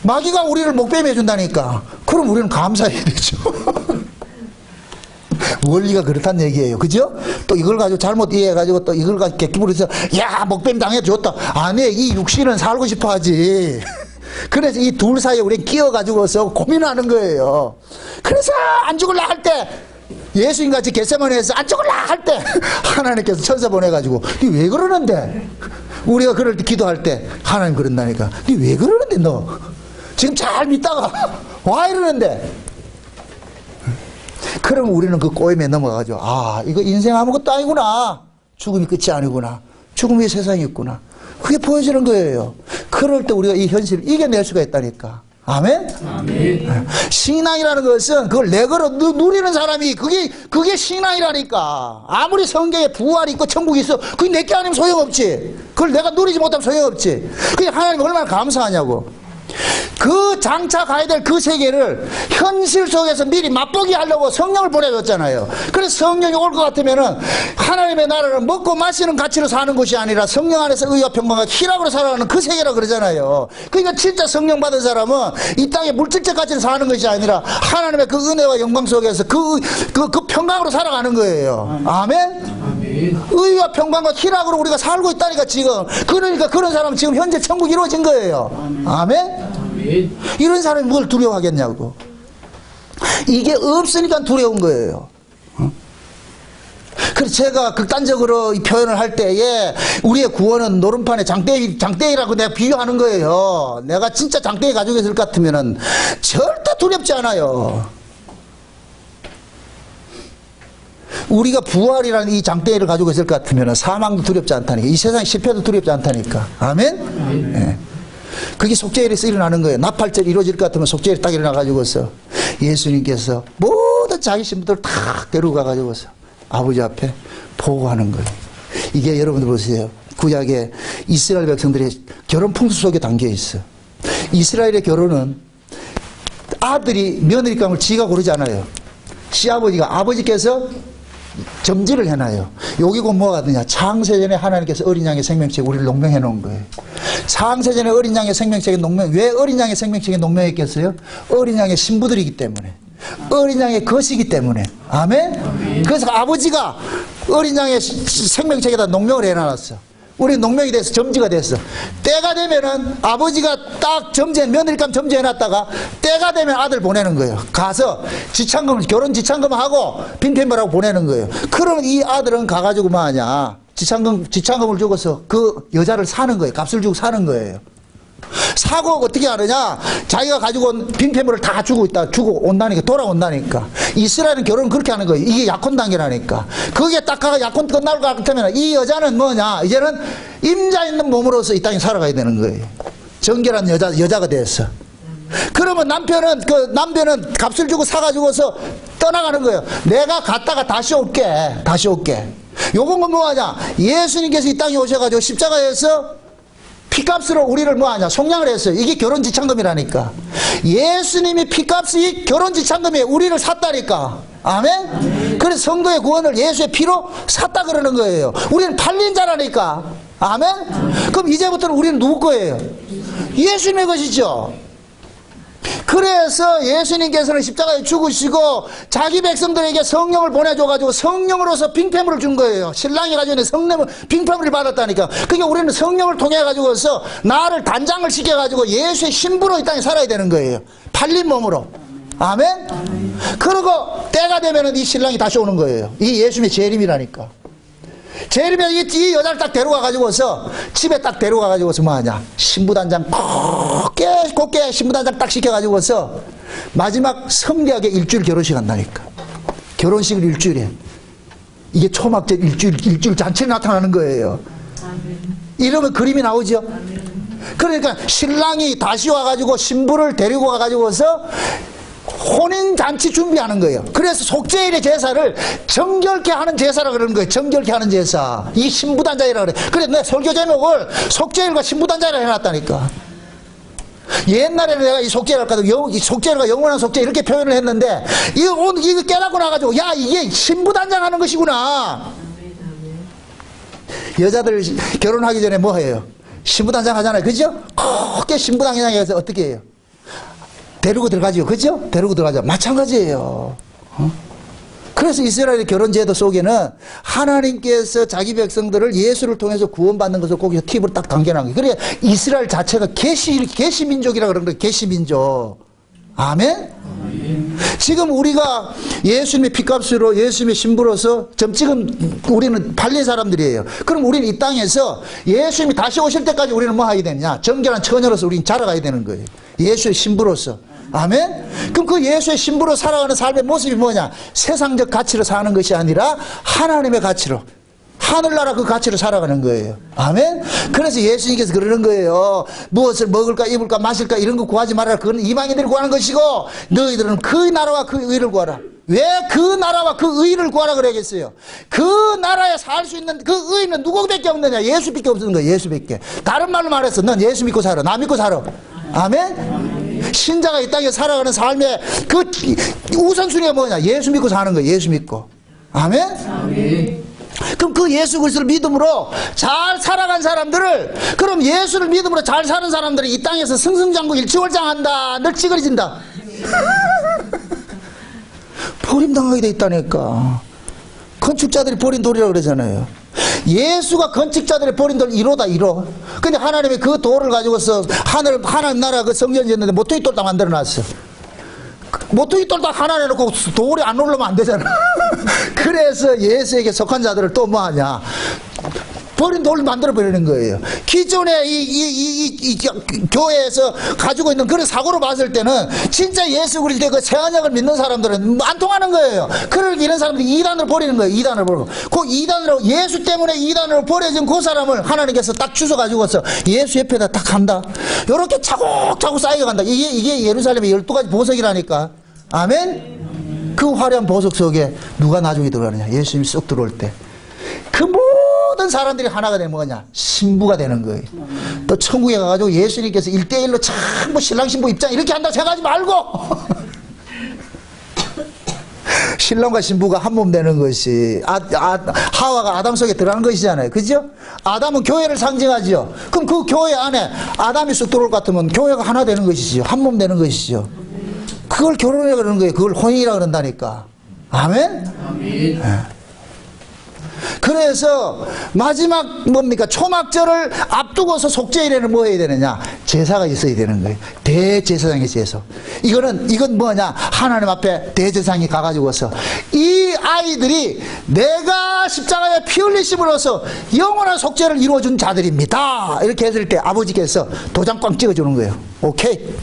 마귀가 우리를 목뱀 해준다니까. 그럼 우리는 감사해야 되죠. 원리가 그렇다는 얘기예요. 그죠? 또 이걸 가지고 잘못 이해해가지고 또 이걸 가지고 객기부려서 야 목뱀 당해줬다. 아니 이 육신은 살고 싶어 하지. 그래서 이 둘 사이에 우리 끼어가지고서 고민하는 거예요. 그래서 안 죽을라 할 때 예수님같이 겟세마네에서 안 죽을라 할 때 하나님께서 천사 보내가지고 니 왜 그러는데? 우리가 그럴 때 기도할 때 하나님 그런다니까. 니 왜 그러는데 너? 지금 잘 믿다가 와 이러는데. 그럼 우리는 그 꼬임에 넘어가죠. 아, 이거 인생 아무것도 아니구나. 죽음이 끝이 아니구나. 죽음이 세상이 있구나. 그게 보여지는 거예요. 그럴 때 우리가 이 현실을 이겨낼 수가 있다니까. 아멘? 아멘. 신앙이라는 것은 그걸 내거로 누리는 사람이 그게 신앙이라니까. 아무리 성경에 부활이 있고 천국이 있어. 그게 내게 아니면 소용없지. 그걸 내가 누리지 못하면 소용없지. 그게 하나님 얼마나 감사하냐고. 그 장차 가야 될 그 세계를 현실 속에서 미리 맛보기 하려고 성령을 보내줬잖아요. 그래서 성령이 올 것 같으면은 하나님의 나라를 먹고 마시는 가치로 사는 것이 아니라 성령 안에서 의와 평강과 희락으로 살아가는 그 세계라 그러잖아요. 그러니까 진짜 성령 받은 사람은 이 땅의 물질적 가치로 사는 것이 아니라 하나님의 그 은혜와 영광 속에서 그 평강으로 살아가는 거예요. 아멘? 의와 평강과 희락으로 우리가 살고 있다니까 지금. 그러니까 그런 사람은 지금 현재 천국이 이루어진 거예요. 아멘? 이런 사람이 뭘 두려워하겠냐고. 이게 없으니까 두려운 거예요. 그래서 제가 극단적으로 이 표현을 할 때에 우리의 구원은 노름판의 장대기라고 내가 비유하는 거예요. 내가 진짜 장대기 가지고 있을 것 같으면은 절대 두렵지 않아요. 우리가 부활이라는 이 장대기를 가지고 있을 것 같으면은 사망도 두렵지 않다니까. 이 세상 실패도 두렵지 않다니까. 아멘? 네. 그게 속죄일에서 일어나는 거예요. 나팔절이 이루어질 것 같으면 속죄일이 딱 일어나가지고서 예수님께서 모든 자기 신부들을 탁 데리고 가가지고서 아버지 앞에 보고하는 거예요. 이게 여러분들 보세요. 구약의 이스라엘 백성들의 결혼 풍수 속에 담겨 있어. 이스라엘의 결혼은 아들이 며느리감을 지가 고르지 않아요. 시아버지가, 아버지께서 점지를 해놔요. 여기고 뭐가 되냐. 창세전에 하나님께서 어린 양의 생명책에 우리를 농명해 놓은 거예요. 창세전에 어린 양의 생명책에 왜 어린 양의 생명책에 농명했겠어요? 어린 양의 신부들이기 때문에. 어린 양의 것이기 때문에. 아멘? 그래서 아버지가 어린 양의 생명책에다 농명을 해놔놨어. 우리 농명이 돼서 점지가 됐어. 때가 되면은 아버지가 딱 며느리감 점지해놨다가 때가 되면 아들 보내는 거예요. 가서 결혼 지참금하고 빈편벌하고 보내는 거예요. 그러면 이 아들은 가가지고 뭐 하냐. 지참금을 주고서 그 여자를 사는 거예요. 값을 주고 사는 거예요. 사고 어떻게 하느냐. 자기가 가지고 온 빈폐물을 다 주고 온다니까. 돌아온다니까. 이스라엘은 결혼을 그렇게 하는 거예요. 이게 약혼 단계라니까. 그게 딱 가가 약혼 끝날 것 같으면 이 여자는 뭐냐. 이제는 임자 있는 몸으로서 이 땅에 살아가야 되는 거예요. 정결한 여자가 됐어. 그러면 남편은 값을 주고 사가지고서 떠나가는 거예요. 내가 갔다가 다시 올게. 요건 뭐하냐. 예수님께서 이 땅에 오셔가지고 십자가에서 피값으로 우리를 뭐하냐. 속량을 했어요. 이게 결혼지참금이라니까. 예수님이 피값이 결혼지참금이에요. 우리를 샀다니까. 아멘? 그래서 성도의 구원을 예수의 피로 샀다 그러는 거예요. 우리는 팔린 자라니까. 아멘? 그럼 이제부터는 우리는 누구 거예요? 예수님의 것이죠. 그래서 예수님께서는 십자가에 죽으시고 자기 백성들에게 성령을 보내줘가지고 성령으로서 빙패물을 준 거예요. 신랑이 가지고 있는 성령을 빙패물을 받았다니까. 그러니까 우리는 성령을 통해 가지고서 나를 단장을 시켜가지고 예수의 신부로 이 땅에 살아야 되는 거예요. 팔린 몸으로. 아멘? 그리고 때가 되면은 이 신랑이 다시 오는 거예요. 이 예수님의 재림이라니까. 재림에 이 여자를 딱 데려가가지고서 집에 딱 데려가가지고서 뭐하냐. 신부단장 곱게 신부단장 딱 시켜가지고서 마지막 성대하게 일주일 결혼식 한다니까. 결혼식을 일주일에. 이게 초막절 일주일 잔치에 나타나는 거예요. 이러면 그림이 나오죠. 그러니까 신랑이 다시 와가지고 신부를 데리고 가가지고서 혼인잔치 준비하는 거예요. 그래서 속죄일의 제사를 정결케 하는 제사라 그러는 거예요. 정결케 하는 제사. 이 신부단장이라 그래. 그래서 내 설교 제목을 속죄일과 신부단장이라 해놨다니까. 옛날에는 내가 이 속죄를 할까 이 속죄일과 영원한 속죄 이렇게 표현을 했는데 이거 깨닫고 나가지고 야 이게 신부단장 하는 것이구나. 여자들 결혼하기 전에 뭐 해요? 신부단장 하잖아요. 그죠? 곱게 신부단장에 가서 어떻게 해요? 데리고 들어가죠. 그죠? 데리고 들어가죠. 마찬가지예요. 그래서 이스라엘의 결혼제도 속에는 하나님께서 자기 백성들을 예수를 통해서 구원받는 것을 거기서 팁으로 딱 당겨놓은 거예요. 그러니까 이스라엘 자체가 계시민족이라 그러는 거예요. 계시민족. 아멘? 지금 우리가 예수님의 피값으로 예수님의 신부로서 지금 우리는 팔린 사람들이에요. 그럼 우리는 이 땅에서 예수님이 다시 오실 때까지 우리는 뭐 하게 되느냐. 정결한 처녀로서 우리는 자라가야 되는 거예요. 예수의 신부로서. 아멘? 그럼 그 예수의 신부로 살아가는 삶의 모습이 뭐냐? 세상적 가치로 사는 것이 아니라 하나님의 가치로, 하늘나라 그 가치로 살아가는 거예요. 아멘? 그래서 예수님께서 그러는 거예요. 무엇을 먹을까 입을까 마실까 이런 거 구하지 말아라. 그건 이방인들이 구하는 것이고 너희들은 그 나라와 그 의를 구하라. 왜 그 나라와 그 의를 구하라 그러겠어요? 그 나라에 살 수 있는 그 의는 누구밖에 없느냐? 예수밖에 없는 거예요. 예수밖에. 다른 말로 말해서 넌 예수 믿고 살아. 나 믿고 살아. 아멘? 신자가 이 땅에 살아가는 삶의 그 우선순위가 뭐냐? 예수 믿고 사는 거예요. 예수 믿고. 아멘? 그럼 그 예수 그리스도를 믿음으로 잘 살아간 사람들을, 그럼 예수를 믿음으로 잘 사는 사람들이 이 땅에서 승승장구 일치월장한다. 늘 찌그러진다. 버림당하게 돼 있다니까. 건축자들이 버린 돌이라고 그러잖아요. 예수가 건축자들이 버린 돌 1호다 1호. 근데 하나님이 그 돌을 가지고서 하나님 나라 그 성전 짓는데 모퉁이 돌 다 만들어놨어. 모퉁이 돌 다 하나 내놓고 돌이 안 올라오면 안 되잖아. 그래서 예수에게 속한 자들을 또 뭐 하냐? 버린 돌을 만들어 버리는 거예요. 기존에 이 교회에서 가지고 있는 그런 사고로 봤을 때는 진짜 예수 그리스도의 그 새언약을 믿는 사람들은 안 통하는 거예요. 그러니까 이런 사람들이 이단으로 버리는 거예요. 이단으로 버리고. 그 이단으로, 예수 때문에 이단으로 버려진 그 사람을 하나님께서 딱 주워 가지고서 예수 옆에다 딱 한다. 요렇게 차곡차곡 쌓여간다. 이게 예루살렘의 12가지 보석이라니까. 아멘? 그 화려한 보석 속에 누가 나중에 들어가느냐? 예수님이 쑥 들어올 때. 그 모든 사람들이 하나가 되면 뭐냐? 신부가 되는 거예요. 또 천국에 가가지고 예수님께서 1대1로 전부 신랑 신부 입장 이렇게 한다고 생각하지 말고 신랑과 신부가 한 몸 되는 것이 하와가 아담 속에 들어가는 것이잖아요. 그죠? 아담은 교회를 상징하지요. 그럼 그 교회 안에 아담이 쑥 들어올 것 같으면 교회가 하나 되는 것이지요. 한 몸 되는 것이죠. 그걸 결혼이라고 그러는 거예요. 그걸 혼인이라고 그런다니까. 아멘? 아멘. 네. 그래서 마지막 뭡니까? 초막절을 앞두고서 속죄일에는 뭐 해야 되느냐? 제사가 있어야 되는 거예요. 대제사장의 제사. 이건 뭐냐? 하나님 앞에 대제사장이 가가지고서 이 아이들이 내가 십자가에 피 흘리심으로써 영원한 속죄를 이루어준 자들입니다. 이렇게 했을 때 아버지께서 도장 꽝 찍어주는 거예요. 오케이?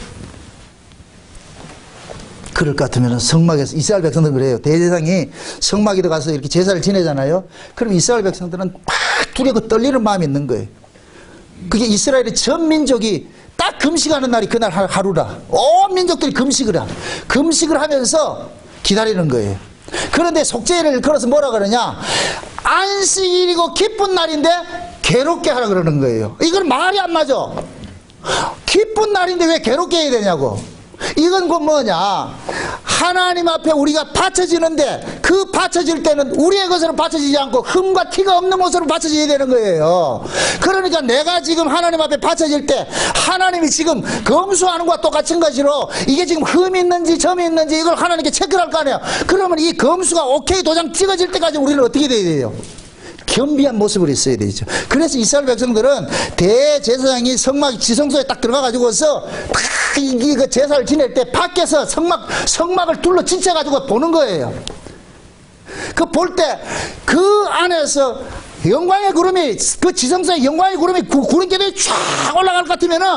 그럴 것 같으면 성막에서, 이스라엘 백성들은 그래요. 대제사장이 성막에 들어가서 이렇게 제사를 지내잖아요. 그럼 이스라엘 백성들은 막 두려고 떨리는 마음이 있는 거예요. 그게 이스라엘의 전 민족이 딱 금식하는 날이 그날 하루라. 온 민족들이 금식을 하면서 기다리는 거예요. 그런데 속죄일을 걸어서 뭐라 그러냐? 안식일이고 기쁜 날인데 괴롭게 하라 그러는 거예요. 이건 말이 안 맞아. 기쁜 날인데 왜 괴롭게 해야 되냐고. 이건 그 뭐냐? 하나님 앞에 우리가 바쳐지는데 그 바쳐질 때는 우리의 것으로 바쳐지지 않고 흠과 티가 없는 모습으로 바쳐져야 되는 거예요. 그러니까 내가 지금 하나님 앞에 바쳐질 때 하나님이 지금 검수하는 것과 똑같은 것으로 이게 지금 흠이 있는지 점이 있는지 이걸 하나님께 체크를 할 거 아니에요. 그러면 이 검수가 오케이 도장 찍어질 때까지 우리는 어떻게 돼야 돼요? 겸비한 모습으로 있어야 되죠. 그래서 이스라엘 백성들은 대제사장이 지성소에 딱 들어가가지고서 딱 그 제사를 지낼 때 밖에서 성막을 둘러 지쳐가지고 보는 거예요. 그 볼 때 그 안에서 영광의 구름이, 그 지성소에 영광의 구름이 구름결이 쫙 올라갈 것 같으면은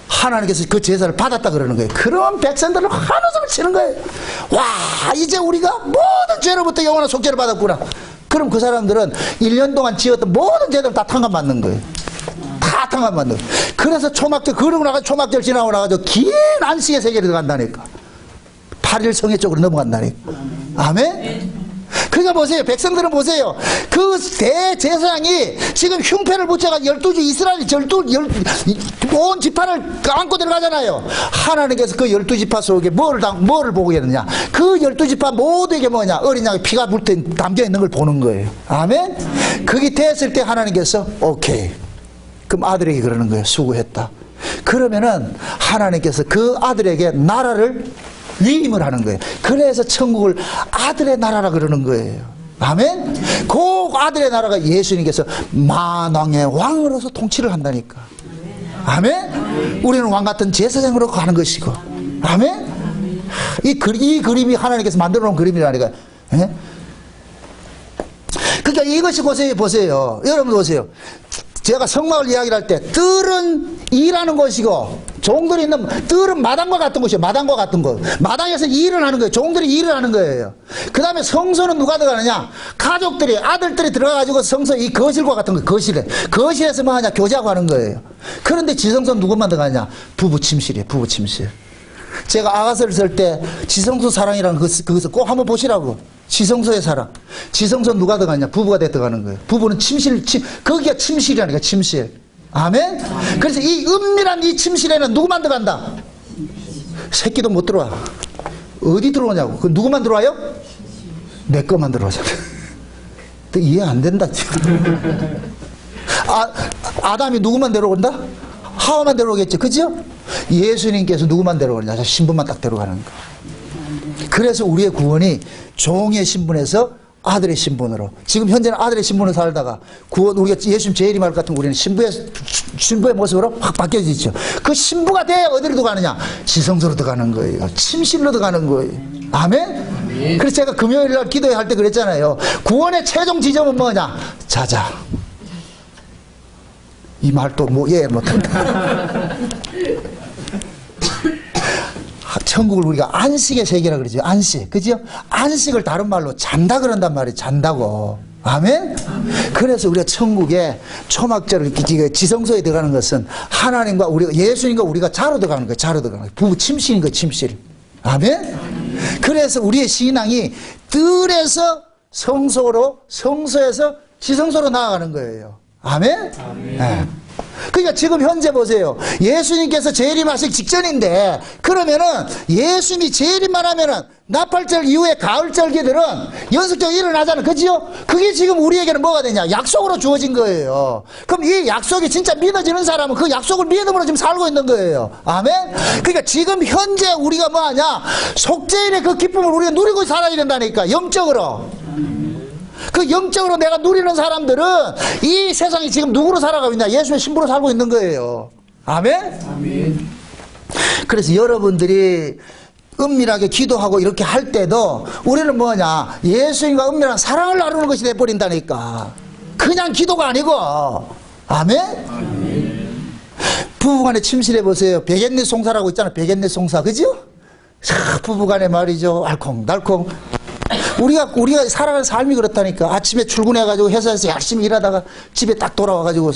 하나님께서 그 제사를 받았다 그러는 거예요. 그런 백성들은 한웃음을 치는 거예요. 와, 이제 우리가 모든 죄로부터 영원한 속죄를 받았구나. 그럼 그 사람들은 1년 동안 지었던 모든 죄들을 다 탕감받는 거예요. 다 탕감받는 거예요. 그래서 초막절, 그러고 나가지고 초막절 지나고 나가지고 긴 안식의 세계로 들어간다니까. 8일 성회 쪽으로 넘어간다니까. 아멘? 그러니까 보세요. 백성들은 보세요. 그 대제사장이 지금 흉패를 붙여가 12주 이스라엘 온 지파를 안고 들어가잖아요. 하나님께서 그 12지파 속에 뭐를 보고 계느냐? 그 12지파 모두에게 뭐냐? 어린 양의 피가 담겨 있는 걸 보는 거예요. 아멘? 그게 됐을 때 하나님께서 오케이. 그럼 아들에게 그러는 거예요. 수고했다. 그러면은 하나님께서 그 아들에게 나라를 위임을 하는 거예요. 그래서 천국을 아들의 나라라 그러는 거예요. 아멘? 그 아들의 나라가 예수님께서 만왕의 왕으로서 통치를 한다니까. 아멘? 우리는 왕 같은 제사장으로 가는 것이고. 아멘? 이 그림이 하나님께서 만들어 놓은 그림이라니까. 예? 그러니까 이것이 보세요. 여러분 보세요. 제가 성막을 이야기를 할 때 뜰은 일하는 것이고 종들이 있는 뜰은 마당과 같은 곳이에요. 마당과 같은 곳. 마당에서 일을 하는 거예요. 종들이 일을 하는 거예요. 그 다음에 성소는 누가 들어가느냐? 가족들이, 아들들이 들어가가지고 성소 이 거실과 같은 거, 거실에서 뭐 하냐? 교제하고 하는 거예요. 그런데 지성소는 누구만 들어가냐? 부부 침실이에요. 부부 침실. 제가 아가서를 쓸 때 지성소 사랑이라는 그것을 꼭 한번 보시라고. 지성소의 사랑. 지성소 누가 들어가냐? 부부가 들어가는 거예요. 부부는 거기가 침실이라니까, 침실. 아멘? 그래서 이 은밀한 이 침실에는 누구만 들어간다? 새끼도 못 들어와. 어디 들어오냐고. 그 누구만 들어와요? 내 것만 들어오잖아. 또 이해 안 된다. 아담이 누구만 데려온다? 하와만 데려오겠지. 그죠? 예수님께서 누구만 데려오느냐? 신분만 딱 데려가는 거. 그래서 우리의 구원이 종의 신분에서 아들의 신분으로. 지금 현재는 아들의 신분으로 살다가 구원, 우리가 예수님 재림할 것 같으면 우리는 신부의 모습으로 확 바뀌어지죠. 그 신부가 돼야 어디로 들어가느냐? 지성소로 들어가는 거예요. 침실로 들어가는 거예요. 아멘? 그래서 제가 금요일 날 기도할 때 그랬잖아요. 구원의 최종 지점은 뭐냐? 자자. 이 말도 뭐, 예, 못한다. 천국을 우리가 안식의 세계라 그러죠. 안식. 그죠? 안식을 다른 말로 잔다 그런단 말이에요. 잔다고. 아멘? 그래서 우리가 천국에 초막절을 지성소에 들어가는 것은 하나님과 우리가, 예수님과 우리가 자로 들어가는 거예요. 자로 들어가는 거예요. 부부 침실인 거예요. 침실. 아멘? 그래서 우리의 신앙이 뜰에서 성소로, 성소에서 지성소로 나아가는 거예요. 아멘? 네. 그러니까 지금 현재 보세요. 예수님께서 재림하시기 직전인데, 그러면은 예수님이 재림만 하면은 나팔절 이후에 가을절기들은 연속적으로 일어나잖아요. 그죠? 그게 지금 우리에게는 뭐가 되냐? 약속으로 주어진 거예요. 그럼 이 약속이 진짜 믿어지는 사람은 그 약속을 믿음으로 지금 살고 있는 거예요. 아멘? 그러니까 지금 현재 우리가 뭐 하냐? 속죄일의 그 기쁨을 우리가 누리고 살아야 된다니까. 영적으로. 그 영적으로 내가 누리는 사람들은 이 세상이 지금 누구로 살아가고 있냐? 예수의 신부로 살고 있는 거예요. 아멘? 아멘. 그래서 여러분들이 은밀하게 기도하고 이렇게 할 때도 우리는 뭐냐? 예수님과 은밀한 사랑을 나누는 것이 돼버린다니까. 그냥 기도가 아니고. 아멘? 아멘. 부부간의 침실해 보세요. 백엔네 송사라고 있잖아요. 백엔네 송사. 그죠? 부부간에 말이죠. 알콩달콩. 우리가 살아가는 삶이 그렇다니까. 아침에 출근해가지고 회사에서 열심히 일하다가 집에 딱 돌아와가지고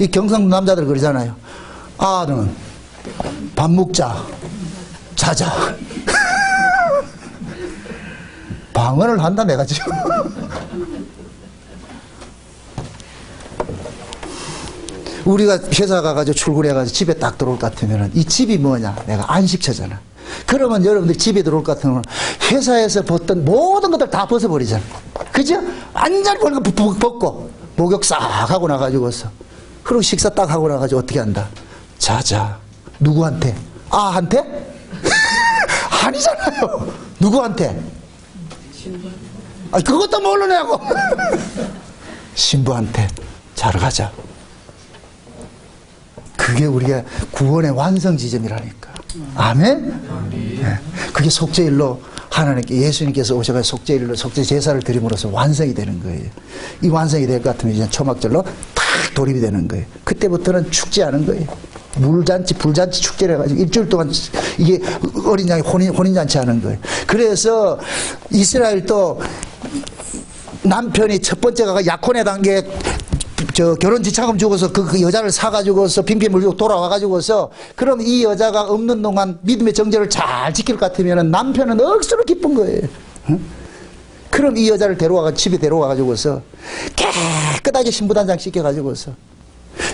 이 경상도 남자들 그러잖아요. 너는 밥 먹자. 자자. 방언을 한다 내가 지금. 우리가 회사 가가지고 출근해가지고 집에 딱 들어올 것 같으면은 이 집이 뭐냐? 내가 안식처잖아. 그러면 여러분들 집에 들어올 것 같으면 회사에서 벗던 모든 것들 다 벗어버리잖아. 그죠? 완전히 벗고 목욕 싹 하고 나가지고서 그리고 식사 딱 하고 나가지고 어떻게 한다? 자자. 누구한테? 한테? 아니잖아요. 누구한테? 그것도 모르냐고. 신부한테 자러 가자. 그게 우리가 구원의 완성 지점이라니까. 아멘? 네. 그게 속죄일로 하나님께 예수님께서 오셔가지고 속죄일로 속죄 제사를 드림으로써 완성이 되는 거예요. 이 완성이 될 것 같으면 이제 초막절로 탁 돌입이 되는 거예요. 그때부터는 축제하는 거예요. 물잔치, 불잔치 축제를 해가지고 일주일 동안 이게 어린 양이 혼인잔치 하는 거예요. 그래서 이스라엘도 남편이 첫 번째가 약혼의 단계에 결혼 지참금 주고서 그 여자를 사가지고서 빈피 물고 돌아와가지고서 그럼 이 여자가 없는 동안 믿음의 정절을 잘 지킬 것 같으면 남편은 억수로 기쁜 거예요. 응? 그럼 이 여자를 집에 데려와가지고서 깨끗하게 신부단장 시켜가지고서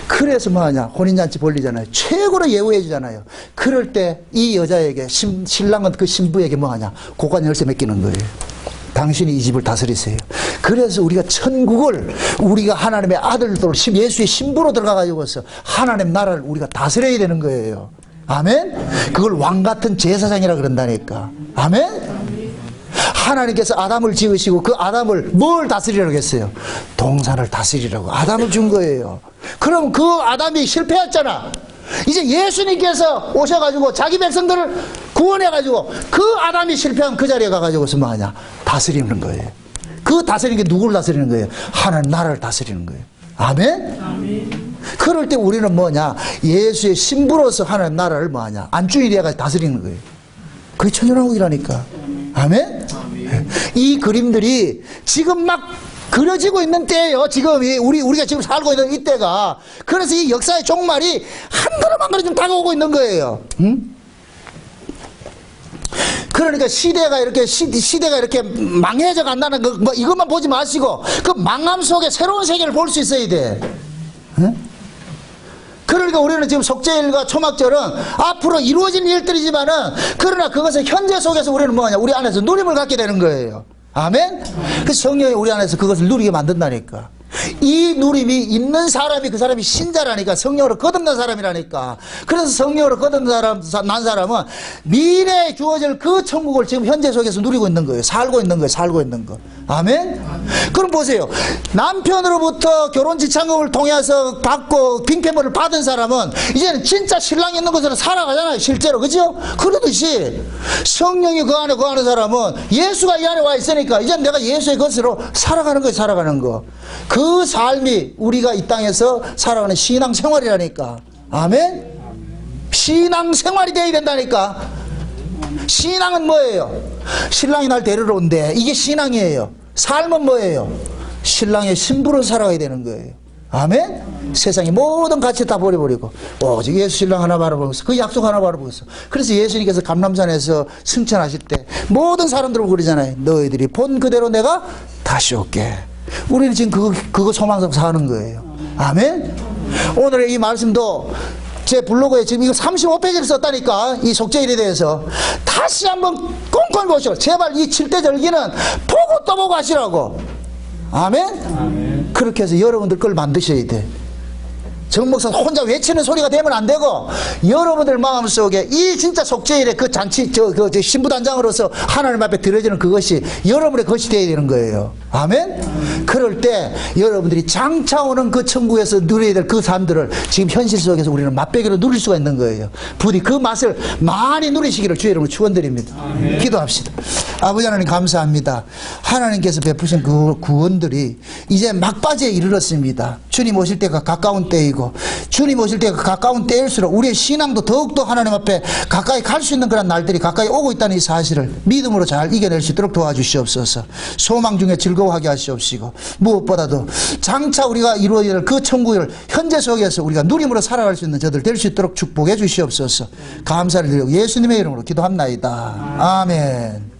그래서 뭐하냐? 혼인잔치 벌리잖아요. 최고로 예우해 주잖아요. 그럴 때 이 여자에게 신랑은 그 신부에게 뭐하냐? 고관 열쇠 맡기는 거예요. 당신이 이 집을 다스리세요. 그래서 우리가 천국을 우리가 하나님의 아들로 예수의 신부로 들어가가지고서 하나님 나라를 우리가 다스려야 되는 거예요. 아멘? 그걸 왕같은 제사장이라 그런다니까. 아멘? 하나님께서 아담을 지으시고 그 아담을 뭘 다스리라고 했어요? 동산을 다스리라고 아담을 준 거예요. 그럼 그 아담이 실패했잖아. 이제 예수님께서 오셔가지고 자기 백성들을 구원해가지고 그 아담이 실패한 그 자리에 가가지고서 뭐하냐? 다스리는 거예요. 그 다스리는 게 누구를 다스리는 거예요? 하나님 나라를 다스리는 거예요. 아멘? 아멘. 그럴 때 우리는 뭐냐? 예수의 신부로서 하나님 나라를 뭐하냐? 안주인이 되어가지고 다스리는 거예요. 그게 천연왕국이라니까. 아멘? 이 그림들이 지금 막 그려지고 있는 때예요. 지금이 우리가 지금 살고 있는 이때가. 그래서 이 역사의 종말이 한 걸음 한 걸음 좀 다가오고 있는 거예요. 응? 그러니까 시대가 이렇게 망해져 간다는 거, 뭐 이것만 보지 마시고 그 망함 속에 새로운 세계를 볼 수 있어야 돼. 응? 그러니까 우리는 지금 속죄일과 초막절은 앞으로 이루어진 일들이지만은 그러나 그것은 현재 속에서 우리는 뭐냐? 우리 안에서 누림을 갖게 되는 거예요. 아멘? 그래서 성령이 우리 안에서 그것을 누리게 만든다니까. 이 누림이 있는 사람이 그 사람이 신자라니까. 성령으로 거듭난 사람이라니까. 그래서 성령으로 거듭난 사람은 미래에 주어질 그 천국을 지금 현재 속에서 누리고 있는 거예요. 살고 있는 거예요. 살고 있는 거. 아멘? 그럼 보세요. 남편으로부터 결혼 지참금을 통해서 받고 빈폐물을 받은 사람은 이제는 진짜 신랑이 있는 곳으로 살아가잖아요. 실제로. 그죠? 그러듯이 성령이 그 안에 거하는 사람은 예수가 이 안에 와 있으니까 이제 내가 예수의 것으로 살아가는 거예요. 살아가는 거. 그 삶이 우리가 이 땅에서 살아가는 신앙생활이라니까. 아멘? 신앙생활이 되어야 된다니까. 신앙은 뭐예요? 신랑이 날 데리러 온대. 이게 신앙이에요. 삶은 뭐예요? 신랑의 신부로 살아가야 되는 거예요. 아멘? 세상의 모든 가치 다 버려버리고 오직 예수 신랑 하나 바라보면서 그 약속 하나 바라보면서. 그래서 예수님께서 감람산에서 승천하실 때 모든 사람들을 그러잖아요. 너희들이 본 그대로 내가 다시 올게. 우리는 지금 그거 소망상 사는 거예요. 아멘? 오늘의 이 말씀도 제 블로그에 지금 이거 35페이지를 썼다니까. 이 속죄일에 대해서 다시 한번 꼼꼼히 보시고 제발 이 7대 절기는 보고 또 보고 하시라고. 아멘? 아멘. 그렇게 해서 여러분들 걸 만드셔야 돼. 정 목사 혼자 외치는 소리가 되면 안 되고 여러분들 마음속에 이 진짜 속죄일의 그 잔치 신부단장으로서 하나님 앞에 드려지는 그것이 여러분의 것이 되어야 되는 거예요. 아멘? 그럴 때 여러분들이 장차 오는 그 천국에서 누려야 될 그 삶들을 지금 현실 속에서 우리는 맛배기로 누릴 수가 있는 거예요. 부디 그 맛을 많이 누리시기를 주의 이름으로 축원드립니다. 기도합시다. 아버지 하나님 감사합니다. 하나님께서 베푸신 그 구원들이 이제 막바지에 이르렀습니다. 주님 오실 때가 가까운 때이고 주님 오실 때가 가까운 때일수록 우리의 신앙도 더욱더 하나님 앞에 가까이 갈 수 있는 그런 날들이 가까이 오고 있다는 이 사실을 믿음으로 잘 이겨낼 수 있도록 도와주시옵소서. 소망 중에 즐거워하게 하시옵시고 무엇보다도 장차 우리가 이루어야 될 그 천국을 현재 속에서 우리가 누림으로 살아갈 수 있는 저들 될 수 있도록 축복해 주시옵소서. 감사를 드리고 예수님의 이름으로 기도합나이다. 아멘.